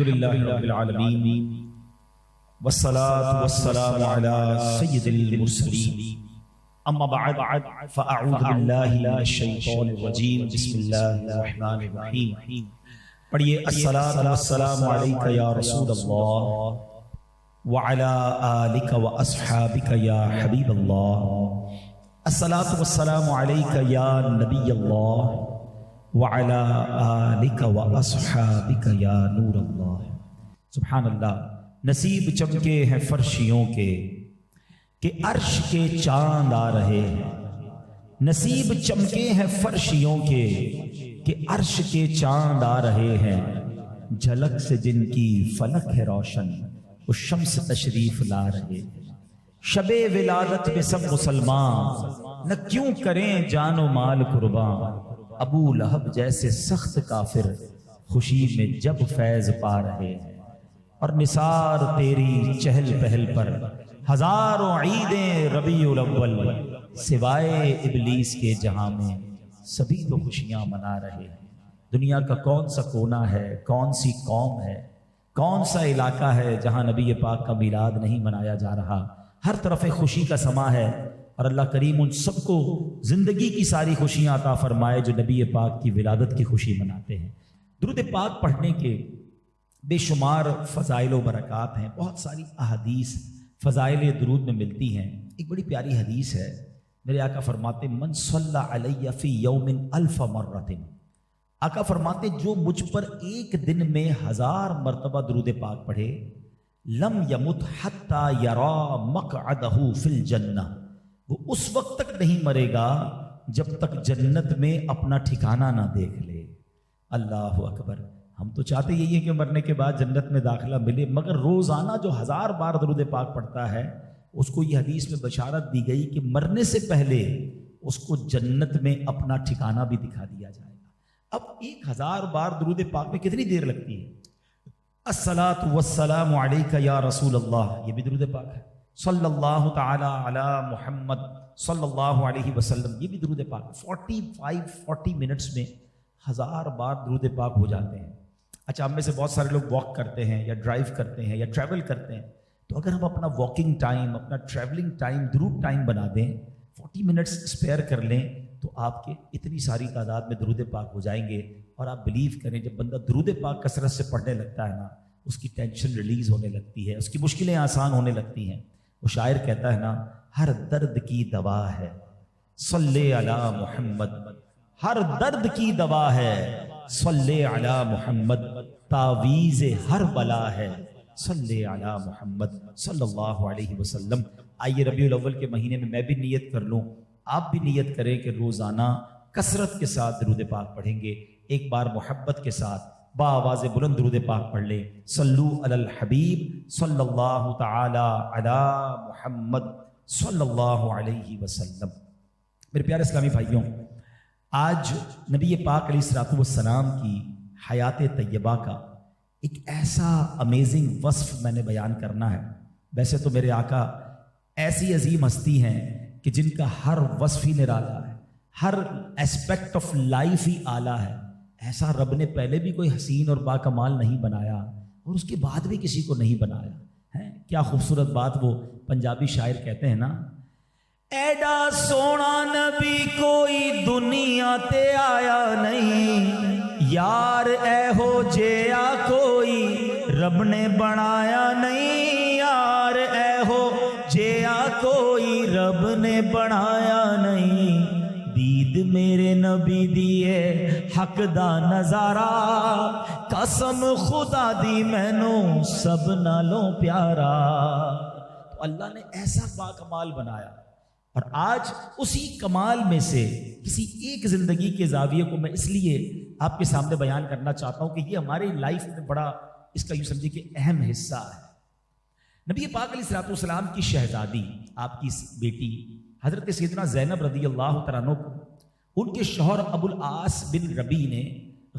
للہ رب العالمین والصلاة والسلام علی سید المرسلین اما بعد فاعوذ باللہ من الشیطان الرجیم بسم اللہ الرحمن الرحیم. پڑھیے الصلاة والسلام علیک یا رسول اللہ وعلی آلک واصحابک یا حبیب اللہ. الصلاة والسلام علیک یا نبی اللہ وعلی آلک واصحابک یا نور اللہ. سبحان اللہ. نصیب چمکے ہیں فرشیوں کے کہ عرش کے چاند آ رہے ہیں. نصیب چمکے ہیں فرشیوں کے کہ عرش کے چاند آ رہے ہیں. جھلک سے جن کی فلک ہے روشن وہ شمس تشریف لا رہے ہیں. شب ولادت میں سب مسلمان نہ کیوں کریں جان و مال قربان. ابو لہب جیسے سخت کافر خوشی میں جب فیض پا رہے ہیں. اور نثار تیری چہل پہل پر ہزاروں عیدیں ربیع الاول سوائے ابلیس کے جہاں میں سبھی تو خوشیاں منا رہے ہیں. دنیا کا کون سا کونا ہے, کون سی قوم ہے, کون سا علاقہ ہے جہاں نبی پاک کا میلاد نہیں منایا جا رہا. ہر طرف خوشی کا سما ہے اور اللہ کریم ان سب کو زندگی کی ساری خوشیاں عطا فرمائے جو نبی پاک کی ولادت کی خوشی مناتے ہیں. درود پاک پڑھنے کے بے شمار فضائل و برکات ہیں. بہت ساری احادیث فضائل درود میں ملتی ہیں. ایک بڑی پیاری حدیث ہے. میرے آقا فرماتے من صلی علی فی یوم الف مرۃ. آقا فرماتے جو مجھ پر ایک دن میں 1000 مرتبہ درود پاک پڑھے لم یمت حتی یرا مقعدہ فی الجنہ, وہ اس وقت تک نہیں مرے گا جب تک جنت میں اپنا ٹھکانہ نہ دیکھ لے. اللہ اکبر. ہم تو چاہتے یہی ہے کہ مرنے کے بعد جنت میں داخلہ ملے, مگر روزانہ جو 1000 بار درود پاک پڑھتا ہے اس کو یہ حدیث میں بشارت دی گئی کہ مرنے سے پہلے اس کو جنت میں اپنا ٹھکانہ بھی دکھا دیا جائے گا. اب 1000 بار درود پاک میں کتنی دیر لگتی ہے؟ الصلاۃ والسلام علیک یا رسول اللہ, یہ بھی درود پاک ہے. صلی اللہ تعالی علی محمد صلی اللہ علیہ وسلم, یہ بھی درود پاک. 40 منٹس میں 1000 بار درود پاک ہو جاتے ہیں. اچھا, ہم میں سے بہت سارے لوگ واک کرتے ہیں یا ڈرائیو کرتے ہیں یا ٹریول کرتے ہیں, تو اگر ہم اپنا واکنگ ٹائم, اپنا ٹریولنگ ٹائم درود ٹائم بنا دیں, 40 منٹس اسپیئر کر لیں, تو آپ کے اتنی ساری تعداد میں درود پاک ہو جائیں گے. اور آپ بلیو کریں جب بندہ درود پاک کثرت سے پڑھنے لگتا ہے نا, اس کی ٹینشن ریلیز ہونے لگتی ہے, اس کی مشکلیں آسان ہونے لگتی ہیں. وہ شاعر کہتا ہے نا, ہر درد کی دوا ہے صلی علی محمد, ہر درد کی دوا ہے صلی علی محمد, تعویذ ہر بلا ہے صلی علی محمد صلی اللہ علیہ وسلم. آئیے ربیع الاول کے مہینے میں میں بھی نیت کر لوں, آپ بھی نیت کریں کہ روزانہ کثرت کے ساتھ درود پاک پڑھیں گے. ایک بار محبت کے ساتھ بآواز بلند درود پاک پڑھ لیں. صلو علی الحبیب صلی اللہ تعالی علی محمد صلی اللہ علیہ وسلم. میرے پیارے اسلامی بھائیوں, آج نبی پاک علیہ الصلوۃ والسلام کی حیات طیبہ کا ایک ایسا امیزنگ وصف میں نے بیان کرنا ہے. ویسے تو میرے آقا ایسی عظیم ہستی ہیں کہ جن کا ہر وصف ہی نرالا ہے, ہر اسپیکٹ آف لائف ہی اعلیٰ ہے. ایسا رب نے پہلے بھی کوئی حسین اور باکمال نہیں بنایا اور اس کے بعد بھی کسی کو نہیں بنایا ہے. کیا خوبصورت بات وہ پنجابی شاعر کہتے ہیں نا, ایڈا سونا نبی کوئی دنیا تے آیا نہیں, یار اے ہو جیا کوئی رب نے بنایا نہیں, یار اے ہو جیا کوئی رب نے بنایا نہیں. دید میرے نبی دیے حق دا نظارہ, قسم خدا دی مینوں سب نالوں پیارا. تو اللہ نے ایسا باکمال بنایا, اور آج اسی کمال میں سے کسی ایک زندگی کے زاویے کو میں اس لیے آپ کے سامنے بیان کرنا چاہتا ہوں کہ یہ ہماری لائف میں بڑا, اس کا یوں سمجھے کہ اہم حصہ ہے. نبی پاک علیہ الصلوۃ والسلام کی شہزادی, آپ کی بیٹی حضرت سیدنا زینب رضی اللہ تعالیٰ عنہ کو ان کے شوہر ابو العاص بن ربیع نے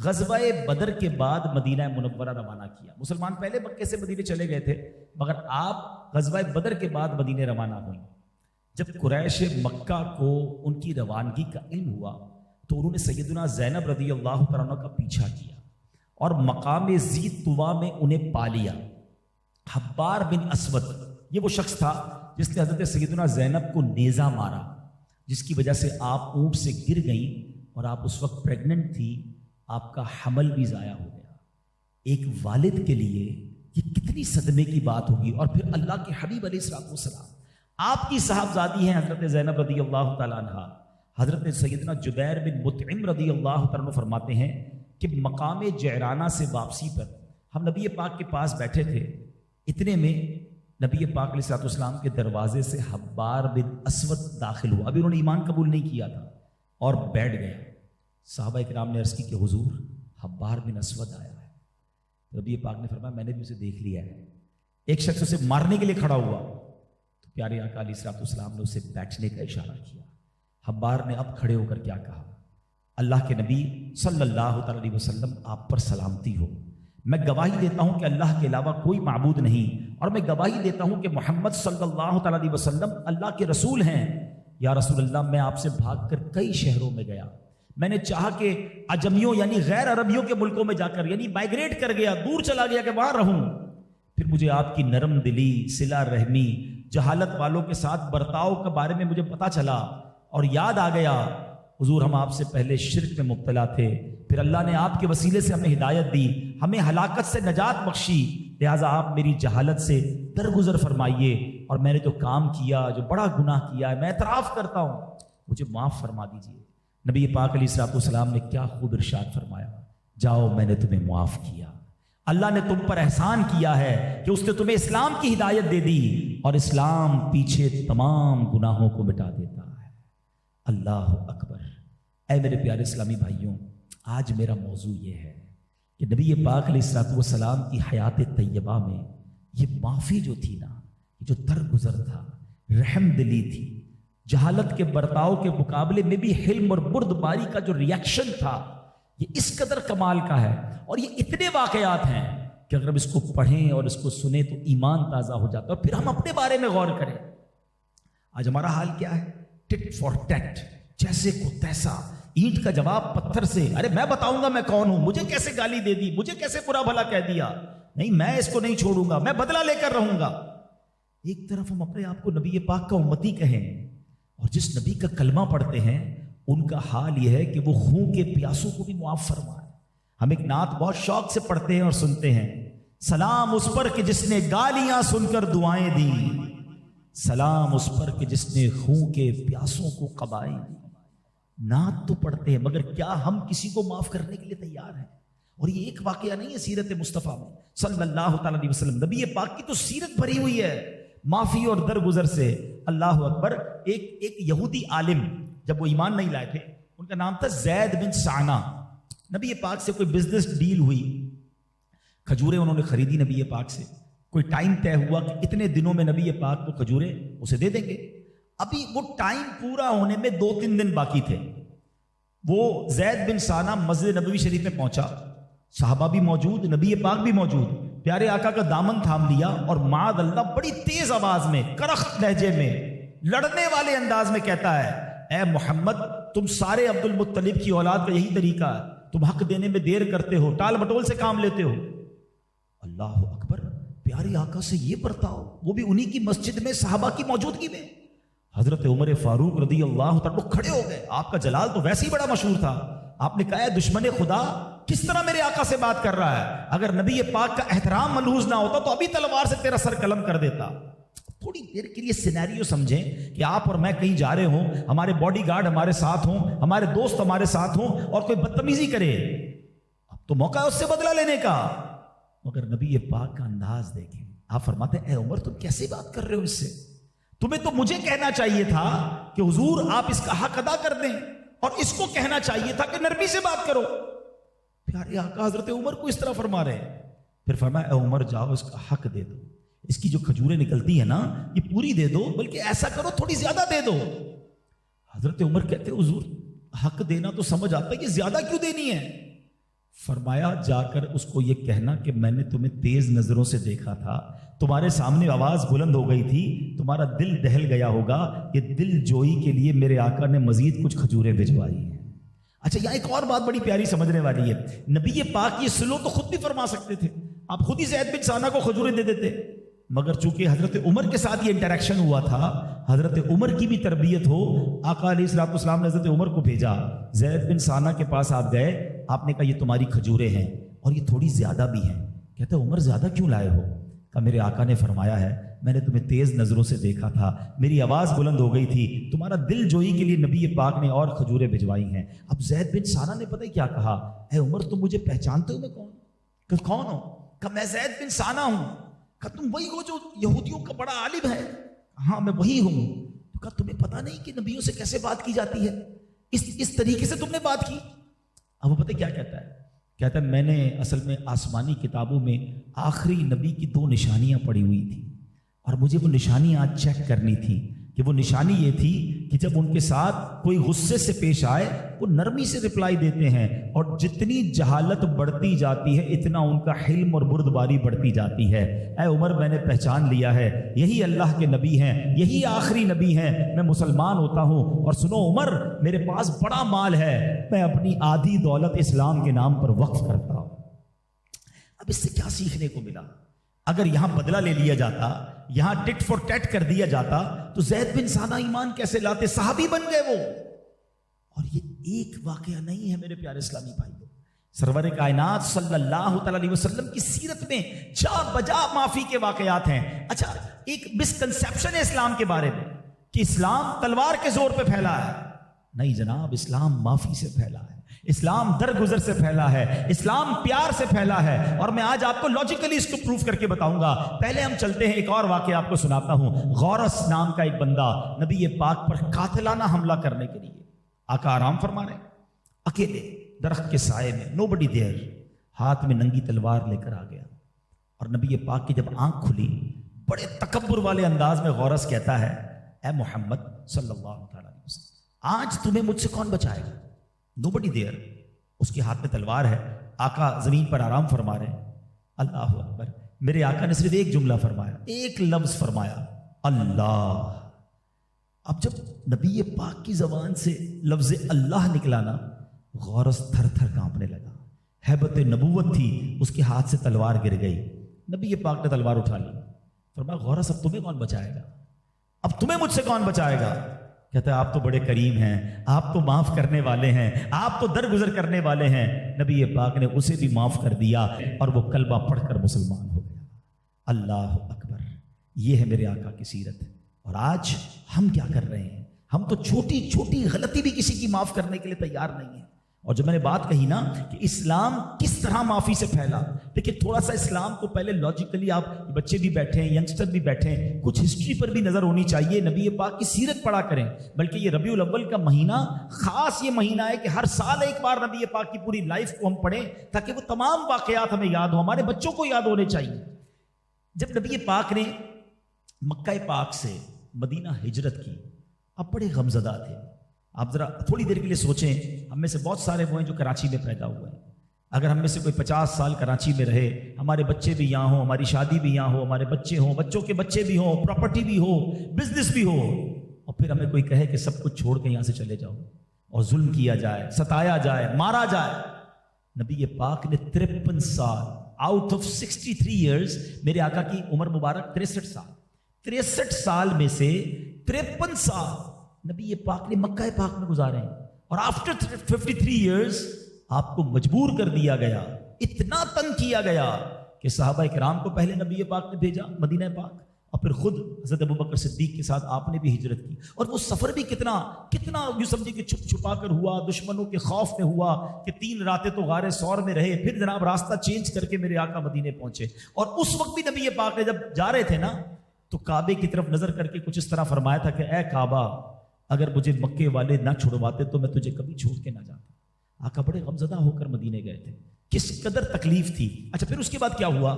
غزوہ بدر کے بعد مدینہ منورہ روانہ کیا. مسلمان پہلے مکے سے مدینے چلے گئے تھے, مگر آپ غزوہ بدر کے بعد مدینے روانہ ہوئیں. جب قریش مکہ کو ان کی روانگی کا علم ہوا تو انہوں نے سیدنا زینب رضی اللہ تعالیٰ عنہ کا پیچھا کیا اور مقام ذی طویٰ میں انہیں پا لیا۔ حبار بن اسود یہ وہ شخص تھا جس نے حضرت سیدنا زینب کو نیزہ مارا، جس کی وجہ سے آپ اونٹ سے گر گئیں اور آپ اس وقت پریگننٹ تھی، آپ کا حمل بھی ضائع ہو گیا۔ ایک والد کے لیے یہ کتنی صدمے کی بات ہوگی۔ اور پھر اللہ کے حبیب علیہ الصلوۃ والسلام آپ کی صاحبزادی ہیں حضرت زینب رضی اللہ تعالیٰ عنہا۔ حضرت سیدنا جبیر بن مطعم رضی اللہ تعالیٰ عنہ فرماتے ہیں کہ مقام جعرانہ سے واپسی پر ہم نبی پاک کے پاس بیٹھے تھے، اتنے میں نبی پاک علیہ الصلوۃ والسلام کے دروازے سے حبار بن اسود داخل ہوا۔ ابھی انہوں نے ایمان قبول نہیں کیا تھا اور بیٹھ گئے۔ صحابہ کرام نے عرض کی کہ حضور حبار بن اسود آیا ہے۔ نبی پاک نے فرمایا میں نے بھی اسے دیکھ لیا ہے۔ ایک شخص اسے مارنے کے لیے کھڑا ہوا تو پیارے آقا علیہ الصلوۃ والسلام نے اسے بیٹھنے کا اشارہ کیا۔ حبار نے اب کھڑے ہو کر کیا کہا؟ اللہ کے نبی صلی اللہ تعالی علیہ وسلم آپ پر سلامتی ہو، میں گواہی دیتا ہوں کہ اللہ کے علاوہ کوئی معبود نہیں، اور میں گواہی دیتا ہوں کہ محمد صلی اللہ تعالی علیہ وسلم اللہ کے رسول ہیں۔ یا رسول اللہ میں آپ سے بھاگ کر کئی شہروں میں گیا، میں نے چاہا کہ عجمیوں یعنی غیر عربیوں کے ملکوں میں جا کر یعنی مائگریٹ کر گیا، دور چلا گیا کہ وہاں رہوں، پھر مجھے آپ کی نرم دلی، صلہ رحمی، جہالت والوں کے ساتھ برتاؤ کے بارے میں مجھے پتہ چلا اور یاد آ گیا حضور ہم آپ سے پہلے شرک میں مبتلا تھے، پھر اللہ نے آپ کے وسیلے سے ہمیں ہدایت دی، ہمیں ہلاکت سے نجات بخشی، لہٰذا آپ میری جہالت سے درگزر فرمائیے، اور میں نے جو کام کیا، جو بڑا گناہ کیا ہے، میں اعتراف کرتا ہوں، مجھے معاف فرما دیجیے۔ نبی پاک علیہ الصلوۃ والسلام نے کیا خوب ارشاد فرمایا، جاؤ میں نے تمہیں معاف کیا، اللہ نے تم پر احسان کیا ہے کہ اس نے تمہیں اسلام کی ہدایت دے دی، اور اسلام پیچھے تمام گناہوں کو مٹا دیتا ہے۔ اللہ اکبر۔ اے میرے پیارے اسلامی بھائیوں، آج میرا موضوع یہ ہے کہ نبی پاک علیہ الصلوۃ والسلام کی حیات طیبہ میں یہ معافی جو تھی نا، جو درگزر تھا، رحم دلی تھی، جہالت کے برتاؤ کے مقابلے میں بھی حلم اور بردباری کا جو ریاکشن تھا، یہ اس قدر کمال کا ہے، اور یہ اتنے واقعات ہیں کہ اگر ہم اس کو پڑھیں اور اس کو سنیں تو ایمان تازہ ہو جاتا ہے۔ اور پھر ہم اپنے بارے میں غور کریں، آج ہمارا حال کیا ہے؟ ٹٹ فار ٹیٹ، جیسے کو تیسا، اینٹ کا جواب پتھر سے۔ ارے میں بتاؤں گا میں کون ہوں، مجھے کیسے گالی دے دی، مجھے کیسے برا بھلا کہہ دیا، نہیں میں اس کو نہیں چھوڑوں گا، میں بدلہ لے کر رہوں گا۔ ایک طرف ہم اپنے آپ کو نبی پاک کا امتی کہیں، اور جس نبی کا کلمہ پڑھتے ہیں ان کا حال یہ ہے کہ وہ خون کے پیاسوں کو بھی معاف فرمائے۔ ہم ایک نعت بہت شوق سے پڑھتے ہیں اور سنتے ہیں، سلام اس پر کہ جس نے گالیاں سن کر دعائیں دی، سلام اس پر کہ جس نے خون کے پیاسوں کو قبائیں دی۔ نعت تو پڑھتے ہیں مگر کیا ہم کسی کو معاف کرنے کے لیے تیار ہیں؟ اور یہ ایک واقعہ نہیں ہے سیرت مصطفیٰ میں صلی اللہ تعالی علیہ وسلم، نبی پاک کی تو سیرت بھری ہوئی ہے معافی اور درگزر سے۔ اللہ اکبر۔ ایک یہودی عالم جب وہ ایمان نہیں لائے تھے، ان کا نام تھا زید بن سعنہ، نبی پاک سے کوئی بزنس ڈیل ہوئی، کھجوریں انہوں نے خریدی نبی پاک سے، کوئی ٹائم طے ہوا کہ اتنے دنوں میں نبی پاک کو کھجوریں اسے دے دیں گے۔ ابھی وہ ٹائم پورا ہونے میں 2-3 دن باقی تھے۔ وہ زید بن سعنہ مسجد نبوی شریف میں پہنچا، صحابہ بھی موجود، نبی پاک بھی موجود، پیارے آقا کا دامن تھام لیا اور معاذ اللہ بڑی تیز آواز میں، کرخت لہجے میں، لڑنے والے انداز میں کہتا ہے، اے محمد تم سارے عبد المطلب کی اولاد کا یہی طریقہ ہے، تم حق دینے میں دیر کرتے ہو، ٹال مٹول سے کام لیتے ہو۔ اللہ اکبر۔ پیارے آقا سے یہ برتاؤ، وہ بھی انہی کی مسجد میں، صحابہ کی موجودگی میں۔ حضرت عمر فاروق رضی اللہ تعالیٰ کھڑے ہو گئے، آپ کا جلال تو ویسے ہی بڑا مشہور تھا، آپ نے کہا ہے دشمن خدا کس طرح میرے آقا سے بات کر رہا ہے، اگر نبی پاک کا احترام ملحوظ نہ ہوتا تو ابھی تلوار سے تیرا سر قلم کر دیتا۔ تھوڑی دیر کے لیے سینیریو سمجھیں کہ آپ اور میں کہیں جا رہے ہوں، ہمارے باڈی گارڈ ہمارے ساتھ ہوں، ہمارے دوست ہمارے ساتھ ہوں، اور کوئی بدتمیزی کرے، اب تو موقع ہے اس سے بدلہ لینے کا، مگر نبی پاک کا انداز دیکھیں، آپ فرماتے ہیں اے عمر تم کیسے بات کر رہے ہو اس سے، تمہیں تو مجھے کہنا چاہیے تھا کہ حضور آپ اس کا حق ادا کر دیں، اور اس کو کہنا چاہیے تھا کہ نرمی سے بات کرو۔ پیارے آقا حضرت عمر کو اس طرح فرما رہے ہیں، پھر فرمایا اے عمر جاؤ اس کا حق دے دو، اس کی جو کھجوریں نکلتی ہیں نا یہ پوری دے دو، بلکہ ایسا کرو تھوڑی زیادہ دے دو۔ حضرت عمر کہتے حضور حق دینا تو سمجھ آتا ہے کہ زیادہ کیوں دینی ہے؟ فرمایا جا کر اس کو یہ کہنا کہ میں نے تمہیں تیز نظروں سے دیکھا تھا، تمہارے سامنے آواز بلند ہو گئی تھی، تمہارا دل دہل گیا ہوگا، یہ دل جوئی کے لیے میرے آقا نے مزید کچھ کھجوریں بھجوائی ہیں۔ اچھا یہاں ایک اور بات بڑی پیاری سمجھنے والی ہے، نبی پاک یہ سلو تو خود بھی فرما سکتے تھے، آپ خود ہی زید بن ثانہ کو کھجوریں دے دیتے، مگر چونکہ حضرت عمر کے ساتھ یہ انٹریکشن ہوا تھا، حضرت عمر کی بھی تربیت ہو، آقا علیہ الصلوۃ والسلام نے حضرت عمر کو بھیجا، زید بن ثانہ کے پاس آپ گئے، آپ نے کہا یہ تمہاری کھجوریں ہیں اور یہ تھوڑی زیادہ بھی ہیں. کہتے عمر زیادہ کیوں لائے ہو؟ کہا میرے آقا نے فرمایا ہے میں نے تمہیں تیز نظروں سے دیکھا تھا، میری آواز بلند ہو گئی تھی، تمہارا دل جوئی کے لیے نبی پاک نے اور کھجوریں بھجوائی ہیں. اب زید بن ثانہ نے پتہ کیا کہا، اے عمر تم مجھے پہچانتے ہو میں کون؟ کہ کون ہو؟ کہا میں زید بن ثانہ ہوں. کہا تم وہی ہو جو یہودیوں کا بڑا عالم ہے؟ ہاں میں وہی ہوں. تو کہا تمہیں پتہ نہیں کہ نبیوں سے کیسے بات کی جاتی ہے؟ اس طریقے سے تم نے بات کی. اب وہ پتہ کیا کہتا ہے؟ کہتا ہے میں نے اصل میں آسمانی کتابوں میں آخری نبی کی 2 نشانیاں پڑھی ہوئی تھیں اور مجھے وہ نشانیاں آج چیک کرنی تھی کہ وہ نشانی یہ تھی کہ جب ان کے ساتھ کوئی غصے سے پیش آئے وہ نرمی سے رپلائی دیتے ہیں، اور جتنی جہالت بڑھتی جاتی ہے اتنا ان کا حلم اور بردباری بڑھتی جاتی ہے. اے عمر میں نے پہچان لیا ہے یہی اللہ کے نبی ہیں، یہی آخری نبی ہیں، میں مسلمان ہوتا ہوں. اور سنو عمر میرے پاس بڑا مال ہے، میں اپنی آدھی دولت اسلام کے نام پر وقف کرتا ہوں. اب اس سے کیا سیکھنے کو ملا؟ اگر یہاں بدلہ لے لیا جاتا، یہاں ٹٹ فور ٹیٹ کر دیا جاتا تو زید بن ثانہ ایمان کیسے لاتے؟ صحابی بن گئے وہ. اور یہ ایک واقعہ نہیں ہے میرے پیارے اسلامی بھائیوں، سرور کائنات صلی اللہ تعالی علیہ وسلم کی سیرت میں جا بجا معافی کے واقعات ہیں. اچھا ایک مسکنسیپشن ہے اسلام کے بارے میں کہ اسلام تلوار کے زور پہ پھیلا ہے. نہیں جناب، اسلام معافی سے پھیلا ہے، اسلام درگزر سے پھیلا ہے، اسلام پیار سے پھیلا ہے. اور میں آج آپ کو لاجیکلی اس کو پروف کر کے بتاؤں گا. پہلے ہم چلتے ہیں، ایک اور واقعہ آپ کو سناتا ہوں. غورس نام کا ایک بندہ نبی پاک پر قاتلانہ حملہ کرنے کے لیے، آقا آرام فرما رہے، اکیلے درخت کے سائے میں، نو بڈی دیر، ہاتھ میں ننگی تلوار لے کر آ گیا. اور نبی پاک کی جب آنکھ کھلی، بڑے تکبر والے انداز میں غورس کہتا ہے، اے محمد صلی اللہ تعالی علیہ وسلم، آج تمہیں مجھ سے کون بچائے گا؟ نو بڈی دیر. اس کے ہاتھ میں تلوار ہے، آقا زمین پر آرام فرما رہے ہیں. اللہ اکبر. میرے آقا نے صرف ایک جملہ فرمایا، ایک لفظ فرمایا، اللہ. اب جب نبی پاک کی زبان سے لفظ اللہ نکلا نا، غورس تھر تھر کانپنے لگا. ہیبت نبوت تھی، اس کے ہاتھ سے تلوار گر گئی. نبی پاک نے تلوار اٹھا لی، فرمایا غورس اب تمہیں کون بچائے گا؟ اب تمہیں مجھ سے کون بچائے گا؟ کہتا ہے آپ تو بڑے کریم ہیں، آپ تو معاف کرنے والے ہیں، آپ تو درگزر کرنے والے ہیں. نبی پاک نے اسے بھی معاف کر دیا اور وہ کلمہ پڑھ کر مسلمان ہو گیا. اللہ اکبر. یہ ہے میرے آقا کی سیرت. اور آج ہم کیا کر رہے ہیں؟ ہم تو چھوٹی چھوٹی غلطی بھی کسی کی معاف کرنے کے لیے تیار نہیں ہیں. اور جو میں نے بات کہی نا کہ اسلام کس طرح معافی سے پھیلا، دیکھیں تھوڑا سا اسلام کو پہلے لاجیکلی، آپ بچے بھی بیٹھے ہیں، ینگسٹر بھی بیٹھے ہیں، کچھ ہسٹری پر بھی نظر ہونی چاہیے، نبی پاک کی سیرت پڑھا کریں. بلکہ یہ ربیع الاول کا مہینہ خاص یہ مہینہ ہے کہ ہر سال ایک بار نبی پاک کی پوری لائف کو ہم پڑھیں تاکہ وہ تمام واقعات ہمیں یاد ہوں، ہمارے بچوں کو یاد ہونے چاہیے. جب نبی پاک نے مکہ پاک سے مدینہ ہجرت کی، اب بڑے غمزدہ تھے. آپ ذرا تھوڑی دیر کے لیے سوچیں، ہم میں سے بہت سارے وہ ہیں جو کراچی میں پیدا ہوئے ہیں. اگر ہم میں سے کوئی 50 سال کراچی میں رہے، ہمارے بچے بھی یہاں ہوں، ہماری شادی بھی یہاں ہو، ہمارے بچے ہوں، بچوں کے بچے بھی ہوں، پراپرٹی بھی ہو، بزنس بھی ہو، اور پھر ہمیں کوئی کہے کہ سب کچھ چھوڑ کے یہاں سے چلے جاؤ اور ظلم کیا جائے، ستایا جائے، مارا جائے. نبی پاک نے 53 سال آؤٹ آف 63 ایئرز، میرے آقا کی عمر مبارک 63 سال میں سے 53 سال نبی پاک نے مکہ پاک میں گزارے ہیں. اور آفٹر 53 ایئرز آپ کو مجبور کر دیا گیا، اتنا تنگ کیا گیا کہ صحابہ کرام کو پہلے نبی پاک نے بھیجا مدینہ پاک، اور پھر خود حضرت ابوبکر صدیق کے ساتھ آپ نے بھی ہجرت کی. اور وہ سفر بھی کتنا یوں سمجھے کہ چھپ چھپا کر ہوا، دشمنوں کے خوف میں ہوا کہ 3 راتیں تو غار ثور میں رہے، پھر جناب راستہ چینج کر کے میرے آقا مدینے پہنچے. اور اس وقت بھی نبی پاک نے جب جا رہے تھے نا تو کعبے کی طرف نظر کر کے کچھ اس طرح فرمایا تھا کہ اے کعبہ، اگر مجھے مکے والے نہ چھڑواتے تو میں تجھے کبھی چھوڑ کے نہ جاتا. آقا بڑے غمزدہ ہو کر مدینے گئے تھے، کس قدر تکلیف تھی. اچھا پھر اس کے بعد کیا ہوا؟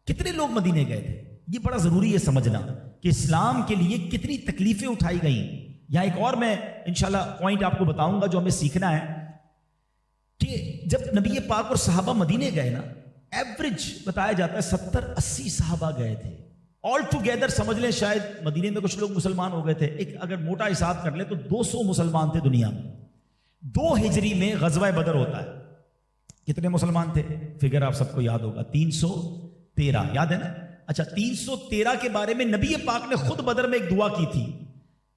کتنے لوگ مدینے گئے تھے؟ یہ بڑا ضروری ہے سمجھنا کہ اسلام کے لیے کتنی تکلیفیں اٹھائی گئیں. یہاں ایک اور میں انشاءاللہ پوائنٹ آپ کو بتاؤں گا جو ہمیں سیکھنا ہے کہ جب نبی پاک اور صحابہ مدینے گئے نا، ایوریج بتایا جاتا ہے 70-80 صحابہ گئے تھے. آل ٹوگیدر سمجھ لیں شاید مدینے میں کچھ لوگ مسلمان ہو گئے تھے، ایک اگر موٹا حساب کر لیں تو 200 مسلمان تھے دنیا میں. 2 ہجری میں غزوہ بدر ہوتا ہے. کتنے مسلمان تھے؟ فگر آپ سب کو یاد ہوگا 313. یاد ہے نا؟ اچھا 313 کے بارے میں نبی پاک نے خود بدر میں ایک دعا کی تھی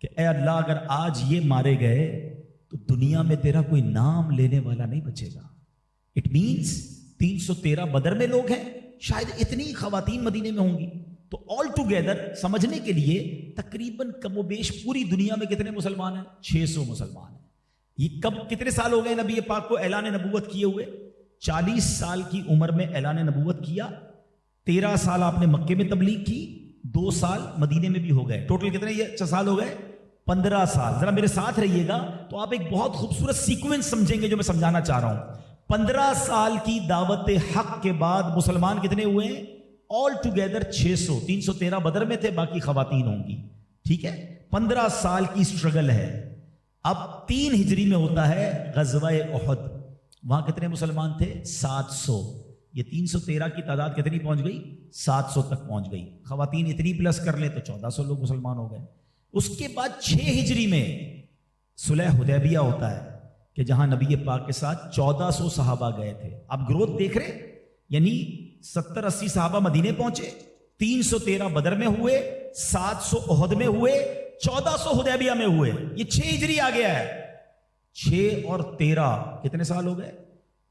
کہ اے اللہ اگر آج یہ مارے گئے تو دنیا میں تیرا کوئی نام لینے والا نہیں بچے گا. اٹ مینس 313 بدر میں لوگ ہیں, شاید اتنی خواتین مدینے میں ہوں گی. تو آل ٹوگیدر سمجھنے کے لیے تقریباً کم و بیش پوری دنیا میں کتنے مسلمان ہیں؟ 600 مسلمان ہیں. یہ کتنے سال ہو گئے نبی پاک کو اعلان نبوت کیے ہوئے؟ 40 سال کی عمر میں اعلان نبوت کیا. 13 سال آپ نے مکے میں تبلیغ کی, 2 سال مدینے میں بھی ہو گئے. ٹوٹل کتنے یہ سال ہو گئے؟ 15 سال. ذرا میرے ساتھ رہیے گا تو آپ ایک بہت خوبصورت سیکوینس سمجھیں گے جو میں سمجھانا چاہ رہا ہوں. 15 سال کی دعوت حق کے بعد مسلمان کتنے ہوئے ہیں؟ All together 600. 313 بدر میں تھے, باقی خواتین ہوں گی. ٹھیک ہے, 15 سال کی سٹرگل ہے. اب 3 ہجری میں ہوتا ہے غزوہ احد. وہاں کتنے مسلمان تھے؟ 700. یہ 313 کی تعداد کتنی پہنچ گئی؟ 700 تک پہنچ گئی. خواتین اتنی پلس کر لیں تو 1400 لوگ مسلمان ہو گئے. اس کے بعد 6 ہجری میں صلح حدیبیہ ہوتا ہے کہ جہاں نبی پاک کے ساتھ 1400 صحابہ گئے تھے. آپ گروتھ دیکھ رہے, یعنی 70-80 صحابہ مدینے پہنچے, 313 بدر میں ہوئے, 700 احد میں ہوئے, 1400 حدیبیہ میں ہوئے. یہ 6 ہجری آ گیا ہے. 6 اور 13 کتنے سال ہو گئے؟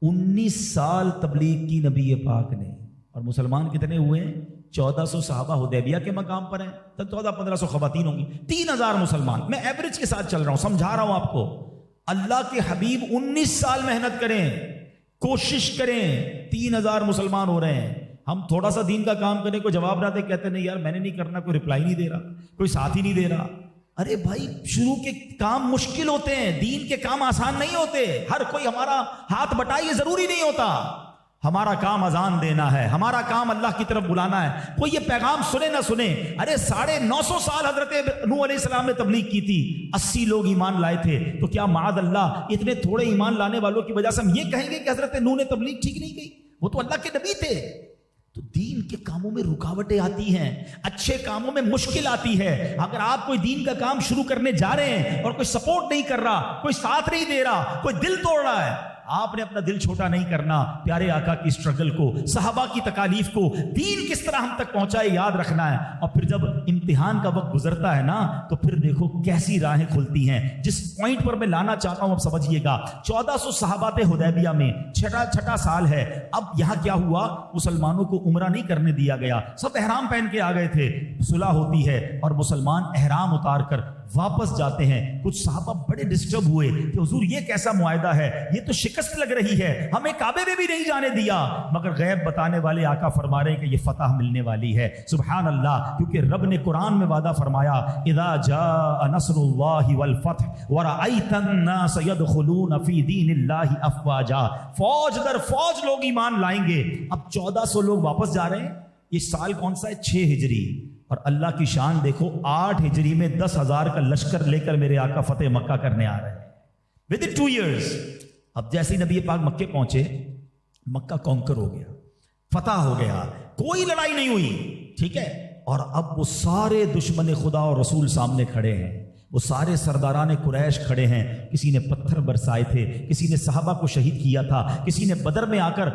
19 سال تبلیغ کی نبی پاک نے. اور مسلمان کتنے ہوئے ہیں؟ 1400 صحابہ حدیبیہ کے مقام پر ہیں, تو 1400-1500 خواتین ہوں گی. 3000 مسلمان. میں ایوریج کے ساتھ چل رہا ہوں, سمجھا رہا ہوں آپ کو. اللہ کے حبیب 19 سال محنت کریں, کوشش کریں, 3000 مسلمان ہو رہے ہیں. ہم تھوڑا سا دین کا کام کرنے کو جواب نہ دے, کہتے نہیں یار میں نے نہیں کرنا, کوئی رپلائی نہیں دے رہا, کوئی ساتھ ہی نہیں دے رہا. ارے بھائی شروع کے کام مشکل ہوتے ہیں, دین کے کام آسان نہیں ہوتے. ہر کوئی ہمارا ہاتھ بٹائے یہ ضروری نہیں ہوتا. ہمارا کام اذان دینا ہے, ہمارا کام اللہ کی طرف بلانا ہے. کوئی یہ پیغام سنے نہ سنے, ارے 950 سال حضرت نوح علیہ السلام نے تبلیغ کی تھی, 80 لوگ ایمان لائے تھے. تو کیا معاذ اللہ اتنے تھوڑے ایمان لانے والوں کی وجہ سے ہم یہ کہیں گے کہ حضرت نوح نے تبلیغ ٹھیک نہیں کی؟ وہ تو اللہ کے نبی تھے. تو دین کے کاموں میں رکاوٹیں آتی ہیں, اچھے کاموں میں مشکل آتی ہے. اگر آپ کوئی دین کا کام شروع کرنے جا رہے ہیں اور کوئی سپورٹ نہیں کر رہا, کوئی ساتھ نہیں دے رہا, کوئی دل توڑ رہا ہے, آپ نے اپنا دل چھوٹا نہیں کرنا. پیارے آقا کی سٹرگل کو, صحابہ کی تکالیف کو, دین کس طرح ہم تک پہنچائے یاد رکھنا ہے. اور پھر جب امتحان کا وقت گزرتا ہے نا, تو پھر دیکھو کیسی راہیں کھلتی ہیں. جس پوائنٹ پر میں لانا چاہتا ہوں اب سمجھیے گا. 1400 صحابہ تھے حدیبیہ میں, چھٹا سال ہے. اب یہاں کیا ہوا, مسلمانوں کو عمرہ نہیں کرنے دیا گیا, سب احرام پہن کے آ گئے تھے. صلح ہوتی ہے اور مسلمان احرام اتار کر واپس جاتے ہیں. کچھ صحابہ بڑے ڈسٹرب ہوئے کہ حضور یہ کیسا معاہدہ ہے, یہ تو شکست لگ رہی ہے, ہمیں کعبے میں بھی نہیں جانے دیا. مگر غیب بتانے والے آقا فرما رہے ہیں کہ یہ فتح ملنے والی ہے. سبحان اللہ, کیونکہ رب نے قرآن میں وعدہ فرمایا, اذا جاء نصر اللہ والفتح ورأیت الناس يدخلون فی دین اللہ افواجا. فوج در فوج لوگ ایمان لائیں گے. اب 1400 لوگ واپس جا رہے ہیں. یہ سال کون سا ہے؟ 6 ہجری. اور اللہ کی شان دیکھو, 8 ہجری میں 10,000 کا لشکر لے کر میرے آقا فتح مکہ کرنے آ رہے ہیں ود 2 ایئرز. اب جیسے نبی پاک مکے پہنچے, مکہ کانکر ہو گیا, فتح ہو گیا, کوئی لڑائی نہیں ہوئی. ٹھیک ہے, اور اب وہ سارے دشمن خدا اور رسول سامنے کھڑے ہیں. وہ سارے سرداران قریش کھڑے ہیں. کسی نے پتھر برسائے تھے, کسی نے صحابہ کو شہید کیا تھا, کسی نے بدر میں آ کر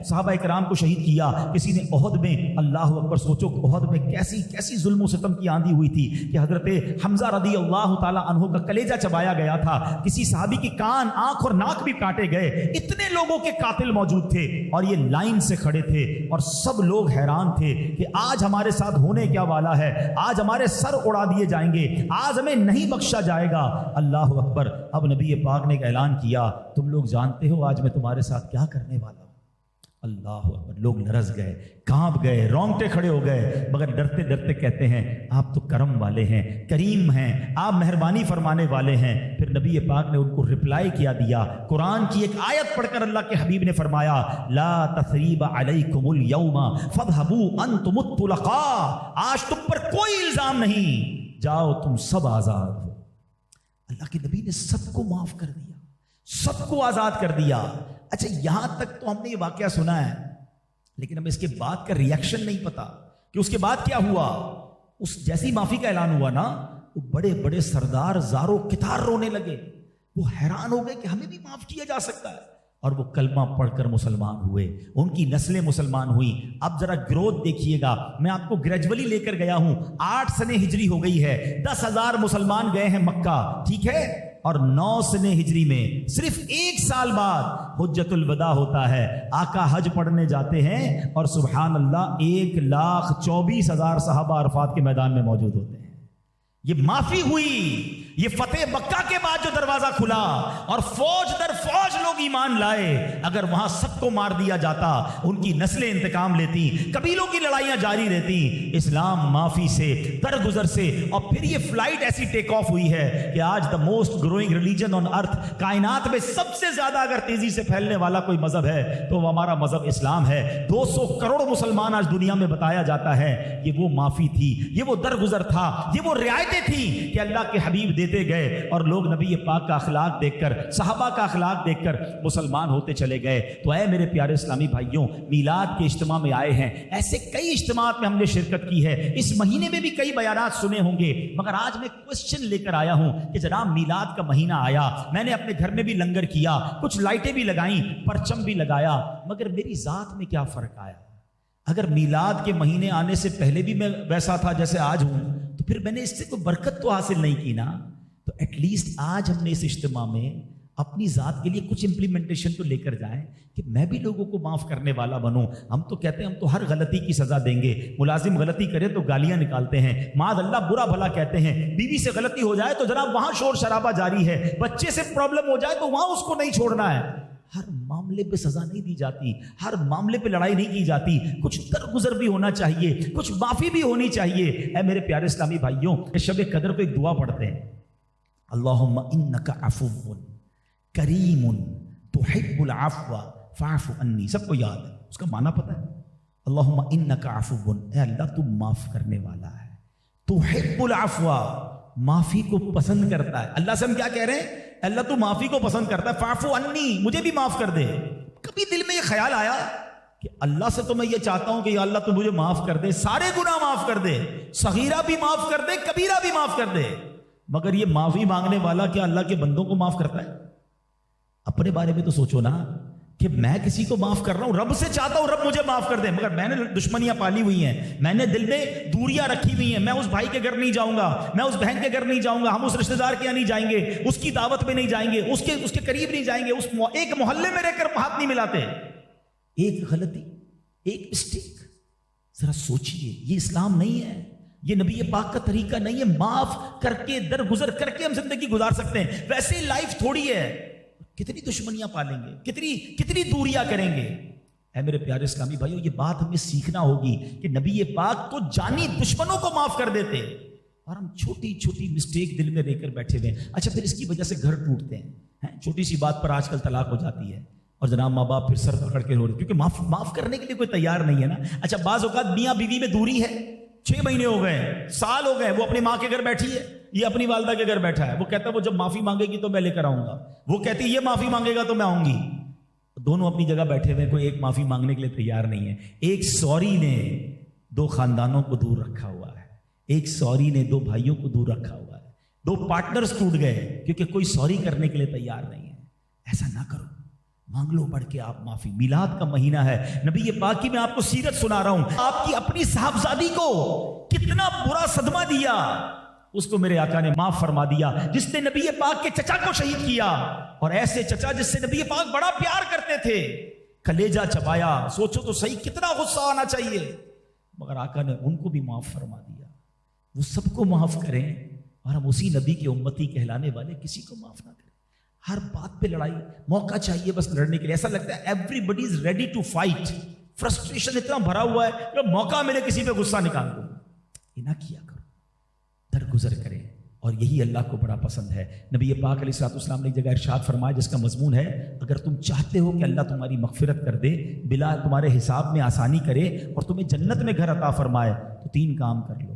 صحابہ اکرام کو شہید کیا, کسی نے احد میں, اللہ اکبر, سوچو احد میں کیسی کیسی ظلم و ستم کی آندھی ہوئی تھی کہ حضرت حمزہ رضی اللہ تعالی عنہ کا کلیجہ چبایا گیا تھا. کسی صحابی کی کان, آنکھ اور ناک بھی کاٹے گئے. اتنے لوگوں کے قاتل موجود تھے اور یہ لائن سے کھڑے تھے اور سب لوگ حیران تھے کہ آج ہمارے ساتھ ہونے کیا والا ہے. آج ہمارے سر اڑا دیے جائیں گے, آج ہمیں نہیں بخشا جائے گا. اللہ اکبر. اب نبی پاک نے ایک اعلان کیا, تم لوگ جانتے ہو آج میں تمہارے ساتھ کیا کرنے والا ہوں. اللہ اکبر. لوگ لرز گئے, کانپ گئے, رونگٹے کھڑے ہو گئے, مگر ڈرتے ڈرتے کہتے ہیں آپ تو کرم والے ہیں, کریم ہیں, آپ مہربانی فرمانے والے ہیں. پھر نبی پاک نے ان کو رپلائی کیا دیا. قرآن کی ایک آیت پڑھ کر اللہ کے حبیب نے فرمایا, لا تثریب علیکم اليوم فاذهبوا انتم الطلقاء. آج تم پر کوئی الزام نہیں, جاؤ تم سب آزاد ہو. اللہ کے نبی نے سب کو معاف کر دیا, سب کو آزاد کر دیا. اچھا یہاں تک تو ہم نے یہ واقعہ سنا ہے, لیکن ہمیں اس کے بعد کا ریئیکشن نہیں پتا کہ اس کے بعد کیا ہوا. اس جیسی معافی کا اعلان ہوا نا, وہ بڑے بڑے سردار زارو کتار رونے لگے. وہ حیران ہو گئے کہ ہمیں بھی معاف کیا جا سکتا ہے، اور وہ کلمہ پڑھ کر مسلمان ہوئے، ان کی نسلیں مسلمان ہوئیں۔ اب ذرا گروتھ دیکھیے گا، میں آپ کو گریجولی لے کر گیا ہوں۔ 8 سنیں ہجری ہو گئی ہے، 10,000 مسلمان گئے ہیں مکہ، ٹھیک ہے، اور 9 سنیں ہجری میں صرف 1 سال بعد حجۃ الوداع ہوتا ہے، آقا حج پڑھنے جاتے ہیں اور سبحان اللہ 1,24,000 صحابہ عرفات کے میدان میں موجود ہوتے ہیں۔ یہ معافی ہوئی، یہ فتح مکہ کے بعد جو دروازہ کھلا اور فوج در فوج لوگ ایمان لائے۔ اگر وہاں سب کو مار دیا جاتا، ان کی نسلیں انتقام لیتی، قبیلوں کی لڑائیاں جاری رہتی، اسلام معافی سے، درگزر سے، اور پھر یہ فلائٹ ایسی ٹیک آف ہوئی ہے کہ آج the most growing religion on earth, کائنات میں سب سے زیادہ اگر تیزی سے پھیلنے والا کوئی مذہب ہے تو وہ ہمارا مذہب اسلام ہے۔ 200 کروڑ مسلمان آج دنیا میں بتایا جاتا ہے۔ یہ وہ معافی تھی، یہ وہ درگزر تھا، یہ وہ رعایتیں تھی کہ اللہ کے حبیب دیتے گئے، اور لوگ نبی پاک کا اخلاق دیکھ کر، صحابہ کا اخلاق دیکھ کر مسلمان ہوتے چلے گئے۔ تو اے میرے پیارے اسلامی بھائیوں، میلاد کے اجتماع میں آئے ہیں، ایسے کئی اجتماعات میں ہم نے شرکت کی ہے، اس مہینے میں بھی کئی بیانات سنے ہوں گے، مگر آج میں کوسچن لے کر آیا ہوں کہ جناب میلاد کا مہینہ آیا، میں نے اپنے گھر میں بھی لنگر کیا، کچھ لائٹیں بھی لگائیں، پرچم بھی لگایا، مگر میری ذات میں کیا فرق آیا؟ اگر میلاد کے مہینے آنے سے پہلے بھی میں ویسا تھا جیسے آج ہوں، تو پھر میں نے اس سے کوئی برکت تو حاصل نہیں کی نا۔ تو ایٹ لیسٹ آج ہم نے اس اجتماع میں اپنی ذات کے لیے کچھ امپلیمنٹیشن تو لے کر جائیں کہ میں بھی لوگوں کو معاف کرنے والا بنوں۔ ہم تو کہتے ہیں ہم تو ہر غلطی کی سزا دیں گے، ملازم غلطی کرے تو گالیاں نکالتے ہیں، معاذ اللہ برا بھلا کہتے ہیں، بیوی سے غلطی ہو جائے تو جناب وہاں شور شرابہ جاری ہے، بچے سے پرابلم ہو جائے تو وہاں اس کو نہیں چھوڑنا ہے۔ ہر معاملے پہ سزا نہیں دی جاتی، ہر معاملے پہ لڑائی نہیں کی جاتی، کچھ درگزر بھی ہونا چاہیے، کچھ معافی بھی ہونی چاہیے۔ اے میرے پیارے اسلامی بھائیوں، شب قدر کو ایک دعا پڑھتے ہیں، اللہم انک عفو کریم تحب العفو فاعف عنی۔ سب کو یاد ہے، اس کا معنی پتہ ہے؟ اللہم انک عفو، اے اللہ تو معاف کرنے والا ہے، تحب العفو، معافی کو پسند کرتا ہے۔ اللہ سے ہم کیا کہہ رہے ہیں؟ اللہ تو معافی کو پسند کرتا ہے، فاعف عنی، مجھے بھی معاف کر دے۔ کبھی دل میں یہ خیال آیا کہ اللہ سے تو میں یہ چاہتا ہوں کہ یا اللہ تو مجھے معاف کر دے، سارے گناہ معاف کر دے، صغیرہ بھی معاف کر دے، کبیرہ بھی معاف کر دے، مگر یہ معافی مانگنے والا کیا اللہ کے بندوں کو معاف کرتا ہے؟ اپنے بارے میں تو سوچو نا کہ میں کسی کو معاف کر رہا ہوں، رب سے چاہتا ہوں رب مجھے معاف کر دے، مگر میں نے دشمنیاں پالی ہوئی ہیں، میں نے دل میں دوریاں رکھی ہوئی ہیں، میں اس بھائی کے گھر نہیں جاؤں گا، میں اس بہن کے گھر نہیں جاؤں گا، ہم اس رشتہ دار کے یہاں نہیں جائیں گے، اس کی دعوت میں نہیں جائیں گے، اس کے قریب نہیں جائیں گے، اس ایک محلے میں رہ کر ہاتھ نہیں ملاتے۔ ایک غلطی، ایک مسٹیک، ذرا سوچئے، یہ اسلام نہیں ہے، یہ نبی پاک کا طریقہ نہیں ہے۔ معاف کر کے، درگزر کر کے ہم زندگی گزار سکتے ہیں، ویسے ہی لائف تھوڑی ہے، کتنی دشمنیاں پالیں گے، کتنی دوریاں کریں گے۔ اے میرے پیارے اسلامی بھائیو، یہ بات ہمیں سیکھنا ہوگی کہ نبی پاک تو جانی دشمنوں کو معاف کر دیتے، اور ہم چھوٹی چھوٹی مسٹیک دل میں لے کر بیٹھے ہوئے ہیں۔ اچھا، پھر اس کی وجہ سے گھر ٹوٹتے ہیں، چھوٹی سی بات پر آج کل طلاق ہو جاتی ہے، اور جناب ماں باپ پھر سر پکڑ کے رو رہے، کیونکہ معاف کرنے کے لیے کوئی تیار نہیں ہے نا۔ اچھا، بعض اوقات میاں بیوی میں دوری ہے، 6 مہینے ہو گئے، سال ہو گئے، وہ اپنی ماں کے گھر بیٹھی ہے، یہ اپنی والدہ کے گھر بیٹھا ہے، وہ کہتا ہے وہ جب معافی مانگے گی تو میں لے کر آؤں گا، وہ کہتی ہے یہ معافی مانگے گا تو میں آؤں گی۔ دونوں اپنی جگہ بیٹھے ہوئے، کوئی ایک معافی مانگنے کے لیے تیار نہیں ہے۔ ایک سوری نے 2 خاندانوں کو دور رکھا ہوا ہے، ایک سوری نے 2 بھائیوں کو دور رکھا ہوا ہے، 2 پارٹنرز ٹوٹ گئے کیونکہ کوئی سوری کرنے کے لیے تیار نہیں ہے۔ ایسا نہ کرو، مانگ لو بڑھ کے آپ معافی۔ میلاد کا مہینہ ہے، نبی پاک کی میں آپ کو سیرت سنا رہا ہوں، آپ کی اپنی صاحبزادی کو کتنا برا صدمہ دیا، اس کو میرے آقا نے معاف فرما دیا، جس نے نبی پاک کے چچا کو شہید کیا، اور ایسے چچا جس سے نبی پاک بڑا پیار کرتے تھے، کلیجہ چبایا۔ سوچو تو صحیح کتنا غصہ آنا چاہیے، مگر آقا نے ان کو بھی معاف فرما دیا۔ وہ سب کو معاف کریں، اور ہم اسی نبی کے امتی کہلانے والے کسی کو معاف نہ کریں۔ ہر بات پہ لڑائی، موقع چاہیے بس لڑنے کے لیے، ایسا لگتا ہے everybody is ready to fight, frustration اتنا بھرا ہوا ہے کہ موقع ملے کسی پہ غصہ نکال دو۔ یہ نہ کیا کرو، درگزر کریں، اور یہی اللہ کو بڑا پسند ہے۔ نبی پاک علیہ الصلوۃ والسلام نے ایک جگہ ارشاد فرمایا جس کا مضمون ہے، اگر تم چاہتے ہو کہ اللہ تمہاری مغفرت کر دے، بلا تمہارے حساب میں آسانی کرے، اور تمہیں جنت میں گھر عطا فرمائے، تو 3 کام کر لو۔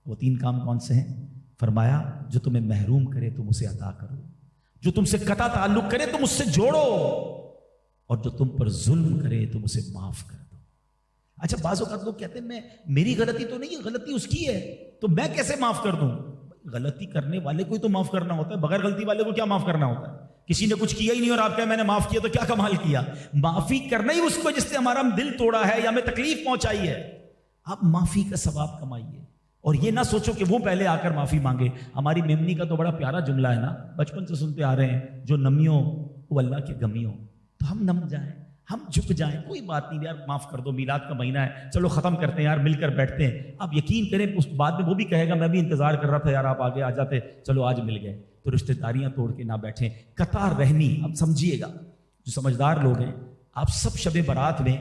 وہ 3 کام کون سے ہیں؟ فرمایا جو تمہیں محروم کرے تم اسے عطا کرو، جو تم سے قطع تعلق کرے تم اس سے جوڑو، اور جو تم پر ظلم کرے تم اسے معاف کر دو۔ اچھا، بعض اوقات لوگ کہتے ہیں میری غلطی تو نہیں ہے، غلطی اس کی ہے تو میں کیسے معاف کر دوں؟ غلطی کرنے والے کو ہی تو معاف کرنا ہوتا ہے، بغیر غلطی والے کو کیا معاف کرنا ہوتا ہے؟ کسی نے کچھ کیا ہی نہیں اور آپ کہیں میں نے معاف کیا تو کیا کمال کیا؟ معافی کرنا ہی اس کو جس نے ہمارا دل توڑا ہے یا ہمیں تکلیف پہنچائی ہے. آپ معافی کا ثواب کمائیے اور یہ نہ سوچو کہ وہ پہلے آ کر معافی مانگے. ہماری میمنی کا تو بڑا پیارا جملہ ہے نا، بچپن سے سنتے آ رہے ہیں، جو نمیوں وہ اللہ کے گمیوں. تو ہم نم جائیں، ہم جھک جائیں، کوئی بات نہیں یار معاف کر دو، میلاد کا مہینہ ہے، چلو ختم کرتے ہیں یار، مل کر بیٹھتے ہیں. آپ یقین کریں اس بعد میں وہ بھی کہے گا میں بھی انتظار کر رہا تھا یار، آپ آگے آ جاتے، چلو آج مل گئے. تو رشتہ داریاں توڑ کے نہ بیٹھیں. قطار رحمی اب سمجھیے گا، جو سمجھدار لوگ ہیں آپ سب شب برات میں،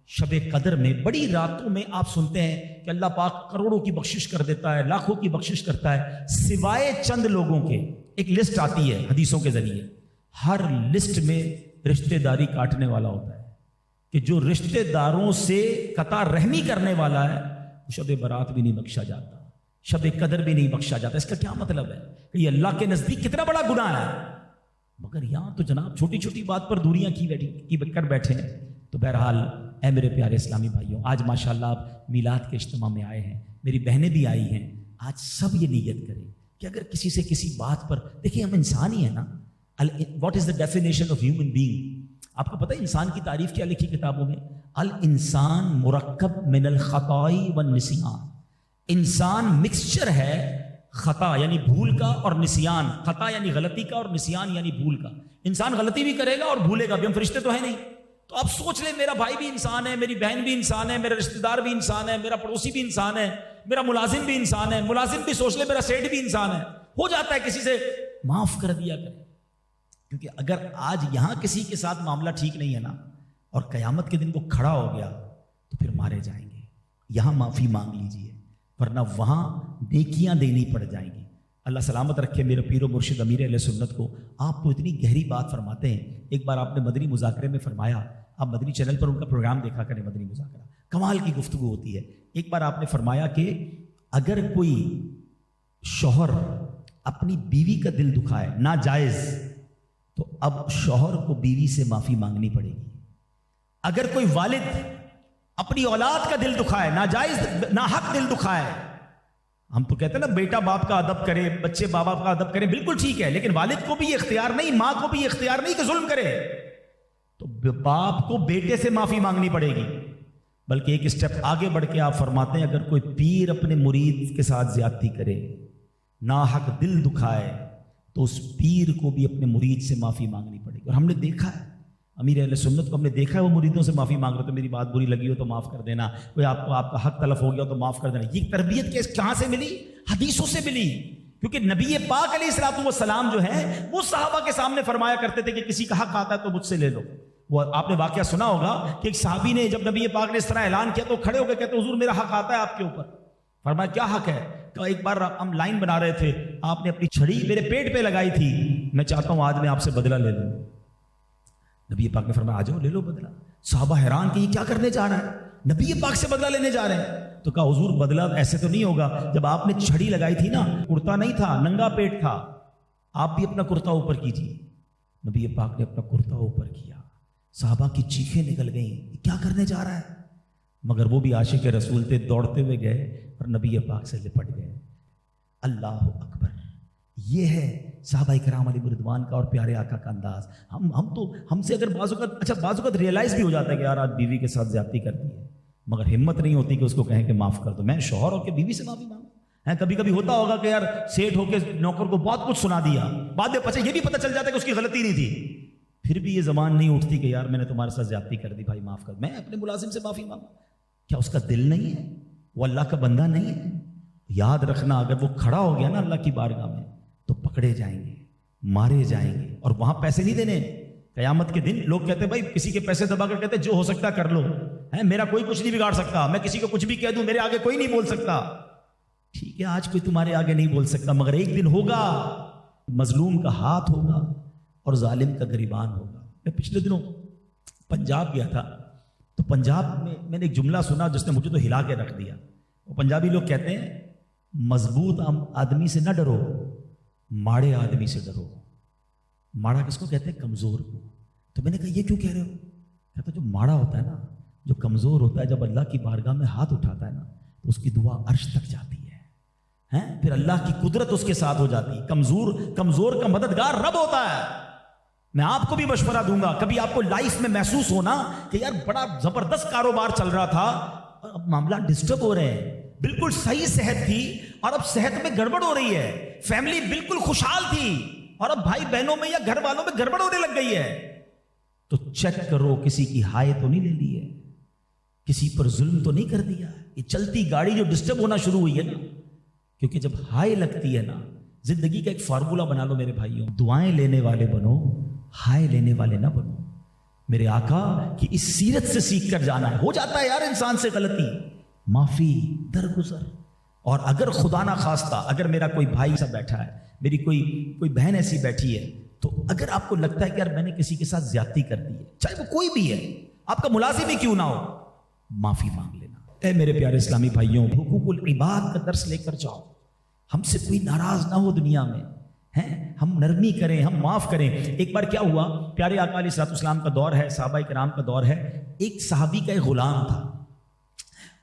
شب قدر میں، بڑی راتوں میں آپ سنتے ہیں کہ اللہ پاک کروڑوں کی بخشش کر دیتا ہے، لاکھوں کی بخشش کرتا ہے، سوائے چند لوگوں کے. ایک لسٹ آتی ہے حدیثوں کے ذریعے، ہر لسٹ میں رشتہ داری کاٹنے والا ہوتا ہے کہ جو رشتہ داروں سے قطع رحمی کرنے والا ہے وہ شب برات بھی نہیں بخشا جاتا، شب قدر بھی نہیں بخشا جاتا. اس کا کیا مطلب ہے کہ یہ اللہ کے نزدیک کتنا بڑا گناہ ہے. مگر یہاں تو جناب چھوٹی چھوٹی بات پر دوریاں کی کر بیٹھے ہیں. تو بہرحال اے میرے پیارے اسلامی بھائیوں، آج ماشاءاللہ آپ میلاد کے اجتماع میں آئے ہیں، میری بہنیں بھی آئی ہیں. آج سب یہ نیت کریں کہ اگر کسی سے کسی بات پر، دیکھیں ہم انسان ہی ہیں نا. What is the definition of human being? آپ کو پتہ ہے انسان کی تعریف کیا لکھی کتابوں میں؟ الانسان مرکب من الخطاء والنسیان. انسان مکسچر ہے خطا یعنی بھول کا اور نسیان. خطا یعنی غلطی کا اور نسیان یعنی بھول کا. انسان غلطی بھی کرے گا اور بھولے گا بھی، ہم فرشتے تو ہیں نہیں. تو آپ سوچ لیں میرا بھائی بھی انسان ہے، میری بہن بھی انسان ہے، میرا رشتہ دار بھی انسان ہے، میرا پڑوسی بھی انسان ہے، میرا ملازم بھی انسان ہے، ملازم بھی سوچ لے میرا سیٹ بھی انسان ہے. ہو جاتا ہے کسی سے، معاف کر دیا کرے. کیونکہ اگر آج یہاں کسی کے ساتھ معاملہ ٹھیک نہیں ہے نا اور قیامت کے دن وہ کھڑا ہو گیا تو پھر مارے جائیں گے. یہاں معافی مانگ لیجئے ورنہ وہاں نیکیاں دینی پڑ جائیں گی. اللہ سلامت رکھے میرے پیر و مرشد امیر اہل سنت کو. آپ تو اتنی گہری بات فرماتے ہیں. ایک بار آپ نے مدنی مذاکرے میں فرمایا، آپ مدنی چینل پر ان کا پروگرام دیکھا کریں، مدنی مذاکرہ کمال کی گفتگو ہوتی ہے. ایک بار آپ نے فرمایا کہ اگر کوئی شوہر اپنی بیوی کا دل دکھائے ناجائز تو اب شوہر کو بیوی سے معافی مانگنی پڑے گی. اگر کوئی والد اپنی اولاد کا دل دکھائے، ناجائز ناحق دل دکھائے، ہم تو کہتے ہیں نا بیٹا باپ کا ادب کرے، بچے باپ کا ادب کرے، بالکل ٹھیک ہے، لیکن والد کو بھی یہ اختیار نہیں، ماں کو بھی یہ اختیار نہیں کہ ظلم کرے. تو باپ کو بیٹے سے معافی مانگنی پڑے گی. بلکہ ایک اسٹیپ آگے بڑھ کے آپ فرماتے ہیں اگر کوئی پیر اپنے مرید کے ساتھ زیادتی کرے، ناحق دل دکھائے، تو اس پیر کو بھی اپنے مرید سے معافی مانگنی پڑے گی. اور ہم نے دیکھا ہے امیر اہل سنت کو، ہم نے دیکھا ہے وہ مریدوں سے معافی مانگ رہے تو میری بات بری لگی ہو تو معاف کر دینا، کوئی آپ کو آپ کا حق تلف ہو گیا تو معاف کر دینا. یہ تربیت کہاں سے ملی؟ حدیثوں سے ملی. کیونکہ نبی پاک علیہ الصلوۃ والسلام جو ہیں وہ صحابہ کے سامنے فرمایا کرتے تھے کہ کسی کا حق آتا ہے تو مجھ سے لے لو. وہ آپ نے واقعہ سنا ہوگا کہ ایک صحابی نے جب نبی پاک نے اس طرح اعلان کیا تو کھڑے ہو کے کہتے حضور میرا حق آتا ہے آپ کے اوپر. فرمایا کیا حق ہے؟ کہ ایک بار ہم لائن بنا رہے تھے، آپ نے اپنی چھڑی میرے پیٹ پہ لگائی تھی، میں چاہتا ہوں آج میں آپ سے بدلہ لے لوں. نبی پاک نے فرمایا آ جاؤ لے لو بدلہ. صحابہ حیران کہ یہ کیا کرنے جا رہا ہے، نبی پاک سے بدلہ لینے جا رہے ہیں. تو کہا حضور بدلہ ایسے تو نہیں ہوگا، جب آپ نے چھڑی لگائی تھی نا کرتا نہیں تھا، ننگا پیٹ تھا، آپ بھی اپنا کرتا اوپر کیجیے. نبی پاک نے اپنا کرتا اوپر کیا. صحابہ کی چیخیں نکل گئیں کیا کرنے جا رہا ہے، مگر وہ بھی عاشق رسول تھے، دوڑتے ہوئے گئے اور نبی پاک سے لپٹ گئے. اللہ اکبر. یہ ہے صحابہ کرام علیہ رضوان کا اور پیارے آقا کا انداز. ہم سے اگر بعض اوقات ریئلائز بھی ہو جاتا ہے کہ یار آج بیوی کے ساتھ زیادتی کرتی ہے، مگر ہمت نہیں ہوتی کہ اس کو کہیں کہ معاف کر دو. میں شوہر ہو کے بیوی سے معافی مانگوں. کبھی کبھی ہوتا ہوگا کہ یار سیٹ ہو کے نوکر کو بہت کچھ سنا دیا، بعد میں یہ بھی پتہ چل جاتا ہے کہ اس کی غلطی نہیں تھی، پھر بھی یہ زبان نہیں اٹھتی کہ یار میں نے تمہارے ساتھ زیادتی کر دی، بھائی معاف کر. میں اپنے ملازم سے معافی مانگوں. کیا اس کا دل نہیں ہے؟ وہ اللہ کا بندہ نہیں ہے؟ یاد رکھنا اگر وہ کھڑا ہو گیا نا اللہ کی بارگاہ میں تو پکڑے جائیں گے، مارے جائیں گے. اور وہاں پیسے نہیں دینے. قیامت کے دن لوگ کہتے ہیں بھائی کسی کے پیسے دبا کر کہتے ہیں جو ہو سکتا کر لو، میرا کوئی کچھ نہیں بگاڑ سکتا، میں کسی کو کچھ بھی کہہ دوں میرے آگے کوئی نہیں بول سکتا. ٹھیک ہے آج کوئی تمہارے آگے نہیں بول سکتا، مگر ایک دن ہوگا مظلوم کا ہاتھ ہوگا اور ظالم کا گریبان ہوگا. میں پچھلے دنوں پنجاب گیا تھا تو پنجاب میں نے ایک جملہ سنا جس نے مجھے تو ہلا کے رکھ دیا. وہ پنجابی لوگ کہتے ہیں مضبوط آدمی سے نہ ڈرو، ماڑے آدمی سے ڈرو. ماڑا کس کو کہتے ہیں؟ کمزور کو. تو میں نے کہا یہ کیوں کہہ رہے ہو؟ کہتا جو ماڑا ہوتا ہے نا، جو کمزور ہوتا ہے، جب اللہ کی بارگاہ میں ہاتھ اٹھاتا ہے نا تو اس کی دعا عرش تک جاتی ہے، پھر اللہ کی قدرت اس کے ساتھ ہو جاتی ہے. کمزور کا مددگار رب ہوتا ہے. میں آپ کو بھی مشورہ دوں گا، کبھی آپ کو لائف میں محسوس ہونا کہ یار بڑا زبردست کاروبار چل رہا تھا، اب معاملہ ڈسٹرب ہو رہے ہیں، بالکل صحیح صحت تھی اور اب صحت میں گڑبڑ ہو رہی ہے، فیملی بالکل خوشحال تھی اور اب بھائی بہنوں میں یا گھر والوں میں گڑبڑ ہونے لگ گئی ہے، تو چیک کرو کسی کی ہائے تو نہیں لے لی ہے، کسی پر ظلم تو نہیں کر دیا۔ یہ چلتی گاڑی جو ڈسٹرب ہونا شروع ہوئی ہے نا، کیونکہ جب ہائے لگتی ہے نا، زندگی کا ایک فارمولا بنا لو میرے بھائیوں، دعائیں لینے والے بنو، ہائے لینے والے نہ بنو۔ میرے آقا کی اس سیرت سے سیکھ کر جانا ہے۔ ہو جاتا ہے یار انسان سے غلطی، معافی، درگزر، اور اگر خدا نہ خواستہ اگر میرا کوئی بھائی ایسا بیٹھا ہے، میری کوئی بہن ایسی بیٹھی ہے، تو اگر آپ کو لگتا ہے کہ یار میں نے کسی کے ساتھ زیادتی کر دی ہے، چاہے وہ کوئی بھی ہے، آپ کا ملازم ہی کیوں نہ ہو، معافی مانگ لینا۔ اے میرے پیارے اسلامی بھائیوں، حقوق العباد کا درس لے کر جاؤ، ہم سے کوئی ناراض نہ ہو دنیا میں، ہم نرمی کریں، ہم معاف کریں۔ ایک بار کیا ہوا، پیارے آقا علیہ الصلوۃ والسلام کا دور ہے، صحابہ کرام کا دور ہے، ایک صحابی کا ایک غلام تھا،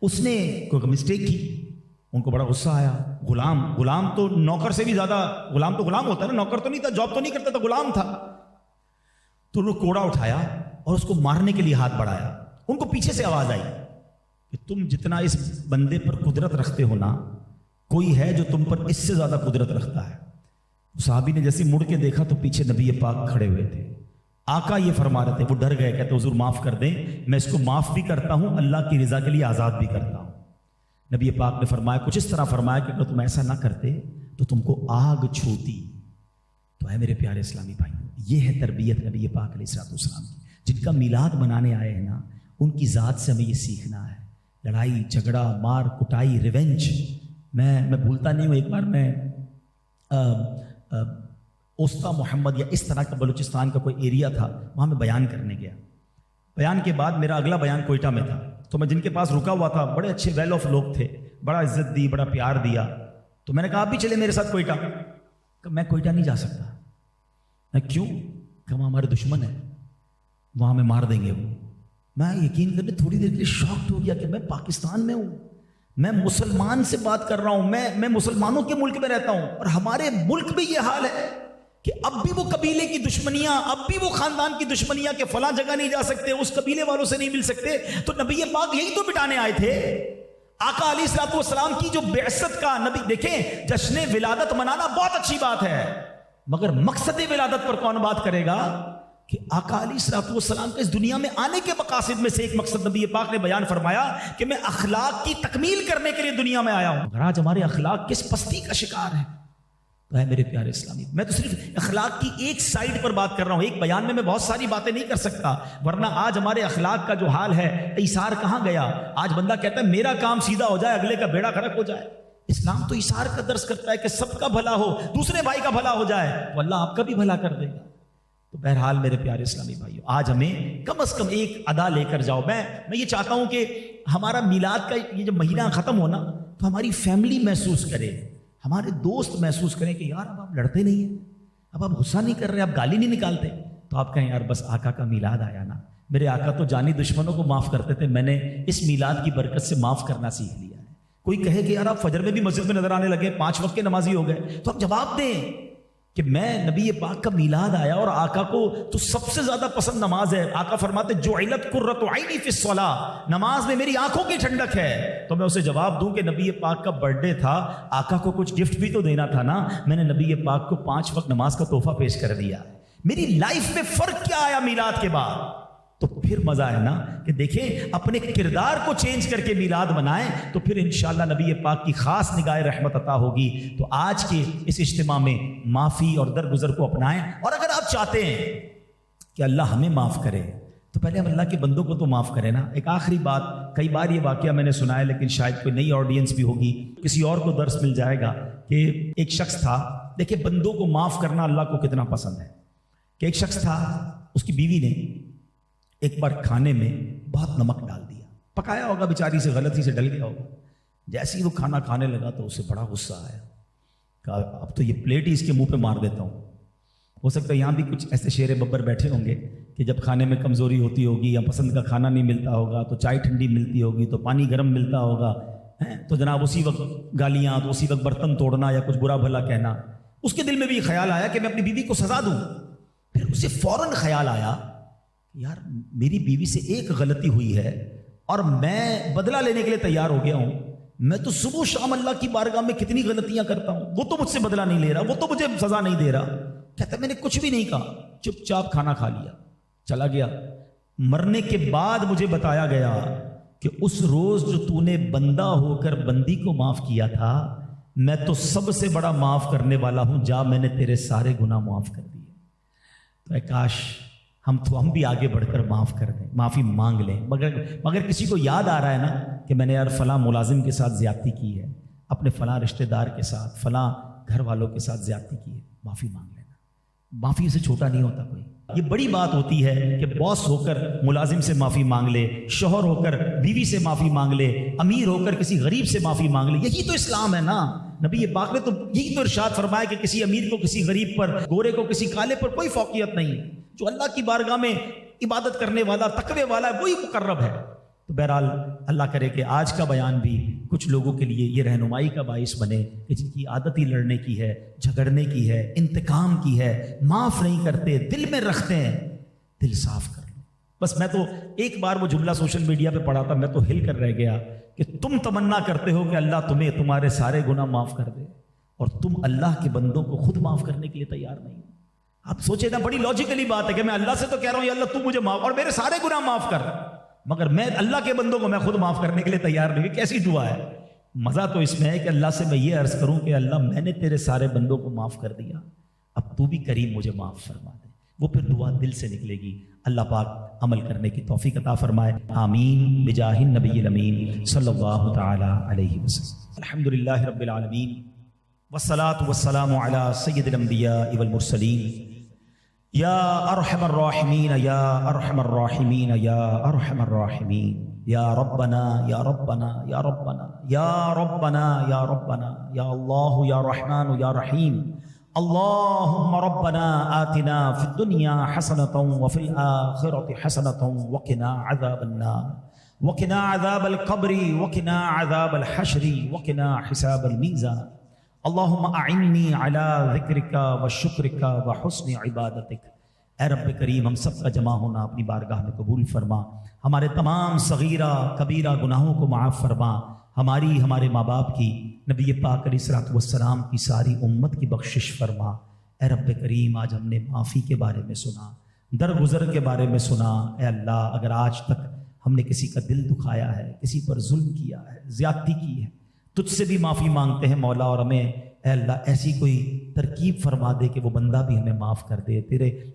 اس نے کوئی مسٹیک کی، ان کو بڑا غصہ آیا۔ غلام تو نوکر سے بھی زیادہ، غلام تو غلام ہوتا ہے نا، نوکر تو نہیں تھا، جاب تو نہیں کرتا تھا، غلام تھا۔ تو انہوں نے کوڑا اٹھایا اور اس کو مارنے کے لیے ہاتھ بڑھایا۔ ان کو پیچھے سے آواز آئی کہ تم جتنا اس بندے پر قدرت رکھتے ہو نا، کوئی ہے جو تم پر اس سے زیادہ قدرت رکھتا ہے۔ صحابی نے جیسے مڑ کے دیکھا تو پیچھے نبی پاک کھڑے ہوئے تھے، آقا یہ فرما رہے تھے، وہ ڈر گئے، کہتے حضور معاف کر دیں، میں اس کو معاف بھی کرتا ہوں، اللہ کی رضا کے لیے آزاد بھی کرتا ہوں۔ نبی پاک نے فرمایا، کچھ اس طرح فرمایا کہ اگر تم ایسا نہ کرتے تو تم کو آگ چھوتی۔ تو اے میرے پیارے اسلامی بھائی، یہ ہے تربیت نبی پاک علیہ الصلوۃ والسلام کی۔ جن کا میلاد منانے آئے ہیں نا، ان کی ذات سے ہمیں یہ سیکھنا ہے۔ لڑائی جھگڑا، مار کٹائی، ریونج، میں بھولتا نہیں ہوں، ایک بار میں اوستا محمد یا اس طرح کا بلوچستان کا کوئی ایریا تھا، وہاں میں بیان کرنے گیا۔ بیان کے بعد میرا اگلا بیان کوئٹہ میں تھا، تو میں جن کے پاس رکا ہوا تھا بڑے اچھے ویل آف لوگ تھے، بڑا عزت دی، بڑا پیار دیا، تو میں نے کہا آپ بھی چلے میرے ساتھ کوئٹہ۔ کہ میں کوئٹہ نہیں جا سکتا۔ میں کیوں؟ کہ وہاں ہمارے دشمن ہیں، وہاں ہمیں مار دیں گے وہ۔ میں یقین کرنے تھوڑی دیر کے لیے شاکڈ ہو گیا کہ میں پاکستان میں ہوں، میں مسلمان سے بات کر رہا ہوں، میں مسلمانوں کے ملک میں رہتا ہوں، اور ہمارے ملک میں یہ حال ہے کہ اب بھی وہ قبیلے کی دشمنیاں، اب بھی وہ خاندان کی دشمنیاں کہ فلاں جگہ نہیں جا سکتے، اس قبیلے والوں سے نہیں مل سکتے۔ تو نبی پاک یہی تو مٹانے آئے تھے۔ آقا علیہ الصلوۃ والسلام کی جو بعثت کا نبی، دیکھیں جشن ولادت منانا بہت اچھی بات ہے، مگر مقصد ولادت پر کون بات کرے گا؟ کہ آقا علیہ الصلوۃ والسلام کے اس دنیا میں آنے کے مقاصد میں سے ایک مقصد نبی پاک نے بیان فرمایا کہ میں اخلاق کی تکمیل کرنے کے لیے دنیا میں آیا ہوں۔ مگر آج ہمارے اخلاق کس پستی کا شکار ہے۔ تو ہے میرے پیارے اسلامی، میں تو صرف اخلاق کی ایک سائیڈ پر بات کر رہا ہوں، ایک بیان میں بہت ساری باتیں نہیں کر سکتا، ورنہ آج ہمارے اخلاق کا جو حال ہے، ایثار کہاں گیا؟ آج بندہ کہتا ہے میرا کام سیدھا ہو جائے، اگلے کا بیڑا غرق ہو جائے۔ اسلام تو ایثار کا درس کرتا ہے کہ سب کا بھلا ہو، دوسرے بھائی کا بھلا ہو جائے تو اللہ آپ کا بھی بھلا کر دے گا۔ تو بہرحال میرے پیارے اسلامی بھائیوں، آج ہمیں کم از کم ایک ادا لے کر جاؤ۔ میں یہ چاہتا ہوں کہ ہمارا میلاد کا یہ جب مہینہ ختم ہونا تو ہماری فیملی محسوس کرے، ہمارے دوست محسوس کریں کہ یار اب آپ لڑتے نہیں ہیں، اب آپ غصہ نہیں کر رہے، آپ گالی نہیں نکالتے، تو آپ کہیں یار بس آقا کا میلاد آیا نا، میرے آقا تو جانی دشمنوں کو معاف کرتے تھے، میں نے اس میلاد کی برکت سے معاف کرنا سیکھ لیا ہے۔ کوئی کہے کہ یار آپ فجر میں بھی مسجد میں نظر آنے لگے، 5 وقت کے نمازی ہو گئے، تو آپ جواب دیں کہ میں نبی پاک کا میلاد آیا اور آقا کو تو سب سے زیادہ پسند نماز ہے۔ آقا فرماتے جعلت قرۃ عینی فی الصلاۃ، نماز میں میری آنکھوں کی ٹھنڈک ہے۔ تو میں اسے جواب دوں کہ نبی پاک کا برتھ ڈے تھا، آقا کو کچھ گفٹ بھی تو دینا تھا نا، میں نے نبی پاک کو 5 وقت نماز کا تحفہ پیش کر دیا۔ میری لائف میں فرق کیا آیا میلاد کے بعد؟ تو پھر مزہ ہے نا کہ دیکھیں اپنے کردار کو چینج کر کے میلاد منائیں تو پھر انشاءاللہ نبی پاک کی خاص نگاہ رحمت عطا ہوگی۔ تو آج کے اس اجتماع میں معافی اور درگزر کو اپنائیں، اور اگر آپ چاہتے ہیں کہ اللہ ہمیں معاف کرے تو پہلے ہم اللہ کے بندوں کو تو معاف کریں نا۔ ایک آخری بات، کئی بار یہ واقعہ میں نے سنا ہے لیکن شاید کوئی نئی آڈینس بھی ہوگی، کسی اور کو درس مل جائے گا کہ ایک شخص تھا، دیکھیں بندوں کو معاف کرنا اللہ کو کتنا پسند ہے، کہ ایک شخص تھا، اس کی بیوی نے ایک بار کھانے میں بہت نمک ڈال دیا، پکایا ہوگا بیچاری سے غلطی سے ڈل گیا ہوگا، جیسے ہی وہ کھانا کھانے لگا تو اسے بڑا غصہ آیا، کہا اب تو یہ پلیٹ ہی اس کے منہ پہ مار دیتا ہوں۔ ہو سکتا ہے یہاں بھی کچھ ایسے شیر ببر بیٹھے ہوں گے کہ جب کھانے میں کمزوری ہوتی ہوگی یا پسند کا کھانا نہیں ملتا ہوگا تو چائے ٹھنڈی ملتی ہوگی تو پانی گرم ملتا ہوگا، تو جناب اسی وقت گالیاں، تو اسی وقت برتن توڑنا یا کچھ برا بھلا کہنا۔ اس کے دل میں بھی یہ خیال آیا کہ میں اپنی بیوی کو سزا دوں، پھر اسے فوراً خیال آیا یار میری بیوی سے ایک غلطی ہوئی ہے اور میں بدلہ لینے کے لیے تیار ہو گیا ہوں. میں تو صبح شام اللہ کی بارگاہ میں کتنی غلطیاں کرتا ہوں, وہ تو مجھ سے بدلہ نہیں لے رہا, وہ تو مجھے سزا نہیں دے رہا. کہتا میں نے کچھ بھی نہیں کہا, چپ چاپ کھانا کھا لیا, چلا گیا. مرنے کے بعد مجھے بتایا گیا کہ اس روز جو تو نے بندہ ہو کر بندی کو معاف کیا تھا, میں تو سب سے بڑا معاف کرنے والا ہوں, جا میں نے تیرے سارے گناہ معاف کر دیے. تو کاش ہم بھی آگے بڑھ کر معاف کر دیں, معافی مانگ لیں. مگر کسی کو یاد آ رہا ہے نا کہ میں نے یار فلاں ملازم کے ساتھ زیادتی کی ہے, اپنے فلاں رشتہ دار کے ساتھ, فلاں گھر والوں کے ساتھ زیادتی کی ہے, معافی مانگ لینا. معافی سے چھوٹا نہیں ہوتا کوئی. یہ بڑی بات ہوتی ہے کہ باس ہو کر ملازم سے معافی مانگ لے, شوہر ہو کر بیوی سے معافی مانگ لے, امیر ہو کر کسی غریب سے معافی مانگ لے. یہی تو اسلام ہے نا. نبی پاک نے تو یہی تو ارشاد فرمایا کہ کسی امیر کو کسی غریب پر, گورے کو کسی کالے پر کوئی فوقیت نہیں. جو اللہ کی بارگاہ میں عبادت کرنے والا, تقوی والا ہے, وہی مقرب ہے. تو بہرحال اللہ کرے کہ آج کا بیان بھی کچھ لوگوں کے لیے یہ رہنمائی کا باعث بنے کہ جن کی عادت ہی لڑنے کی ہے, جھگڑنے کی ہے, انتقام کی ہے, معاف نہیں کرتے, دل میں رکھتے ہیں, دل صاف کر لو. بس میں تو ایک بار وہ جملہ سوشل میڈیا پہ پڑھا تھا, میں تو ہل کر رہ گیا کہ تم تمنا کرتے ہو کہ اللہ تمہیں تمہارے سارے گناہ معاف کر دے, اور تم اللہ کے بندوں کو خود معاف کرنے کے لیے تیار نہیں ہو. آپ سوچے نا, بڑی لاجیکلی بات ہے کہ میں اللہ سے تو کہہ رہا ہوں یا اللہ تو مجھے معاف اور میرے سارے گناہ معاف کر, مگر میں اللہ کے بندوں کو میں خود معاف کرنے کے لیے تیار نہیں. کیسی دعا ہے. مزہ تو اس میں ہے کہ اللہ سے میں یہ عرض کروں کہ اللہ میں نے تیرے سارے بندوں کو معاف کر دیا, اب تو بھی کریم مجھے معاف فرما دے. وہ پھر دعا دل سے نکلے گی. اللہ پاک عمل کرنے کی توفیق عطا فرمائے. آمین بجاہ النبی الامین صلی اللہ تعالی علیہ وسلم. الحمدللہ رب العالمین والصلاة والسلام علی سید الانبیاء والمرسلین. یا ارحم الراحمین یا ارحم الراحمین یا ارحم الراحمین. یا ربنا یا ربنا یا ربنا یا ربنا یا ربنا یا اللہ یا رحمان یا رحیم. اللہم ربنا آتنا فی الدنیا حسنۃ وفی الآخرۃ حسنۃ وقنا عذاب النار وقنا عذاب القبر وقنا عذاب الحشر وقنا حساب المیزان. اللہم اعنی علی ذکرک و شکرک و حسن عبادتک. اے رب کریم ہم سب کا جمع ہونا اپنی بارگاہ میں قبول فرما. ہمارے تمام صغیرہ کبیرہ گناہوں کو معاف فرما. ہماری, ہمارے ماں باپ کی, نبی پاک علیہ الصلوۃ والسلام کی ساری امت کی بخشش فرما. اے رب کریم آج ہم نے معافی کے بارے میں سنا, درگزر کے بارے میں سنا. اے اللہ اگر آج تک ہم نے کسی کا دل دکھایا ہے, کسی پر ظلم کیا ہے, زیادتی کی ہے, تجھ سے بھی معافی مانگتے ہیں مولا. اور ہمیں اے اللہ ایسی کوئی ترکیب فرما دے کہ وہ بندہ بھی ہمیں معاف کر دے.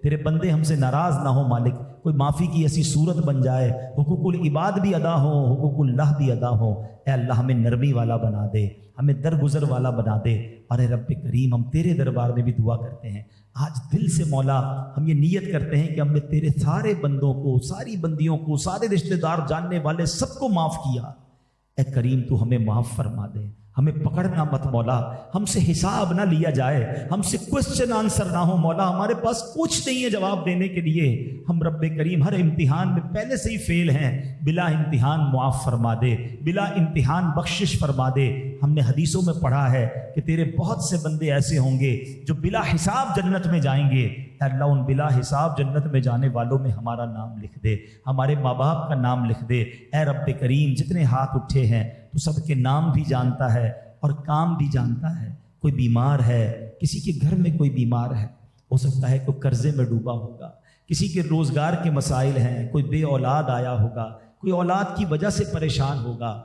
تیرے بندے ہم سے ناراض نہ ہو مالک. کوئی معافی کی ایسی صورت بن جائے, حقوق العباد بھی ادا ہو, حقوق اللہ بھی ادا ہو. اے اللہ ہمیں نرمی والا بنا دے, ہمیں درگزر والا بنا دے. اور اے رب کریم ہم تیرے دربار میں بھی دعا کرتے ہیں آج دل سے مولا, ہم یہ نیت کرتے ہیں کہ ہم نے تیرے سارے بندوں کو, ساری بندیوں کو, سارے رشتہ دار, جاننے والے سب کو معاف کیا. اے کریم تو ہمیں معاف فرما دے, ہمیں پکڑنا مت مولا, ہم سے حساب نہ لیا جائے, ہم سے کوسچن آنسر نہ ہو مولا. ہمارے پاس کچھ نہیں ہے جواب دینے کے لیے. ہم رب کریم ہر امتحان میں پہلے سے ہی فیل ہیں. بلا امتحان معاف فرما دے, بلا امتحان بخشش فرما دے. ہم نے حدیثوں میں پڑھا ہے کہ تیرے بہت سے بندے ایسے ہوں گے جو بلا حساب جنت میں جائیں گے. اے اللہ ان بلا حساب جنت میں جانے والوں میں ہمارا نام لکھ دے, ہمارے ماں باپ کا نام لکھ دے. اے رب کریم جتنے ہاتھ اٹھے ہیں تو سب کے نام بھی جانتا ہے اور کام بھی جانتا ہے. کوئی بیمار ہے, کسی کے گھر میں کوئی بیمار ہے, ہو سکتا ہے کوئی قرضے میں ڈوبا ہوگا, کسی کے روزگار کے مسائل ہیں, کوئی بے اولاد آیا ہوگا, کوئی اولاد کی وجہ سے پریشان ہوگا.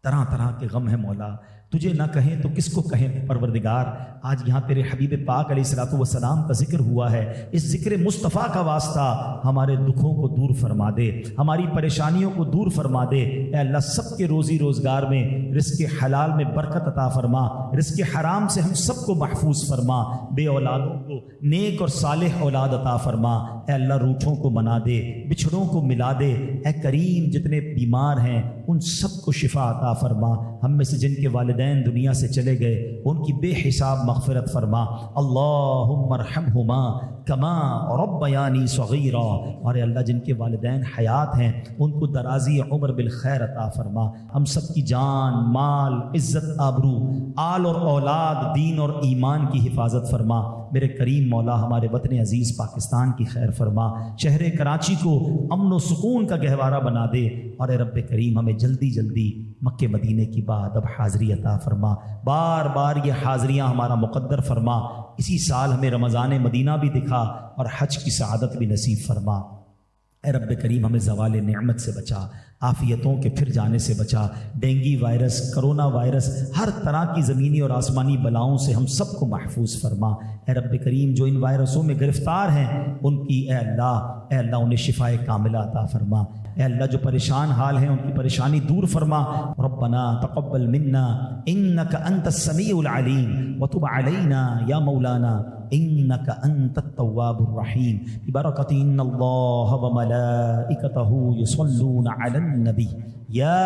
طرح طرح کے غم ہیں مولا, تجھے نہ کہیں تو کس کو کہیں پروردگار. آج یہاں تیرے حبیب پاک علیہ الصلوۃ والسلام کا ذکر ہوا ہے, اس ذکر مصطفیٰ کا واسطہ ہمارے دکھوں کو دور فرما دے, ہماری پریشانیوں کو دور فرما دے. اے اللہ سب کے روزی روزگار میں, رزق حلال میں برکت عطا فرما, رزق حرام سے ہم سب کو محفوظ فرما. بے اولادوں کو نیک اور صالح اولاد عطا فرما. اے اللہ روٹھوں کو منا دے, بچھڑوں کو ملا دے. اے کریم جتنے بیمار ہیں ان سب کو شفا عطا فرما. ہم میں سے جن کے والدین والدین دنیا سے چلے گئے ان کی بے حساب مغفرت فرما، اللہم ارحمہما کما ربیانی صغیرا، اور اے اللہ جن کے والدین حیات ہیں ان کو درازی عمر بالخیر عطا فرما، ہم سب کی جان، مال، عزت، آبرو، آل اور اولاد، دین اور ایمان کی حفاظت فرما۔ میرے کریم مولا ہمارے وطن عزیز پاکستان کی خیر فرما، شہر کراچی کو امن و سکون کا گہوارہ بنا دے، اور اے رب کریم ہمیں جلدی جلدی مکے مدینے کی بعد اب حاضری عطا فرما، بار بار یہ حاضریاں ہمارا مقدر فرما، اسی سال ہمیں رمضان مدینہ بھی دکھا اور حج کی سعادت بھی نصیب فرما۔ اے رب کریم ہمیں زوال نعمت سے بچا، عافیتوں کے پھر جانے سے بچا، ڈینگی وائرس، کرونا وائرس، ہر طرح کی زمینی اور آسمانی بلاؤں سے ہم سب کو محفوظ فرما۔ اے رب کریم جو ان وائرسوں میں گرفتار ہیں ان کی اے اللہ انہیں شفائے کاملہ عطا فرما۔ اے اللہ جو پریشان حال ہیں ان کی پریشانی دور فرما۔ ربنا تقبل منا انک انت السمیع العلیم وتب علینا یا مولانا انک انت التواب الرحیم ببرکۃ ان اللہ وملائکتہ یصلون علی النبی یا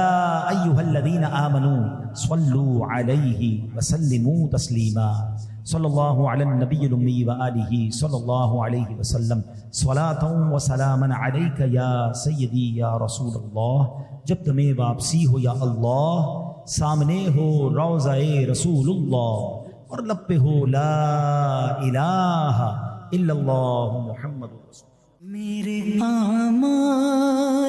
ایھا الذین آمنوا صلوا علیہ وسلموا تسلیما۔ صلی اللہ علی النبی الامی وآلہ صلی اللہ علیہ وسلم، صلاۃ و سلاما علیک یا سیدی یا رسول اللہ۔ جب تمہیں واپسی ہو یا اللہ، سامنے ہو روضہ رسول اللہ، اور لب پہ ہو لا الہ الا اللہ محمد رسول اللہ۔ میرے آمال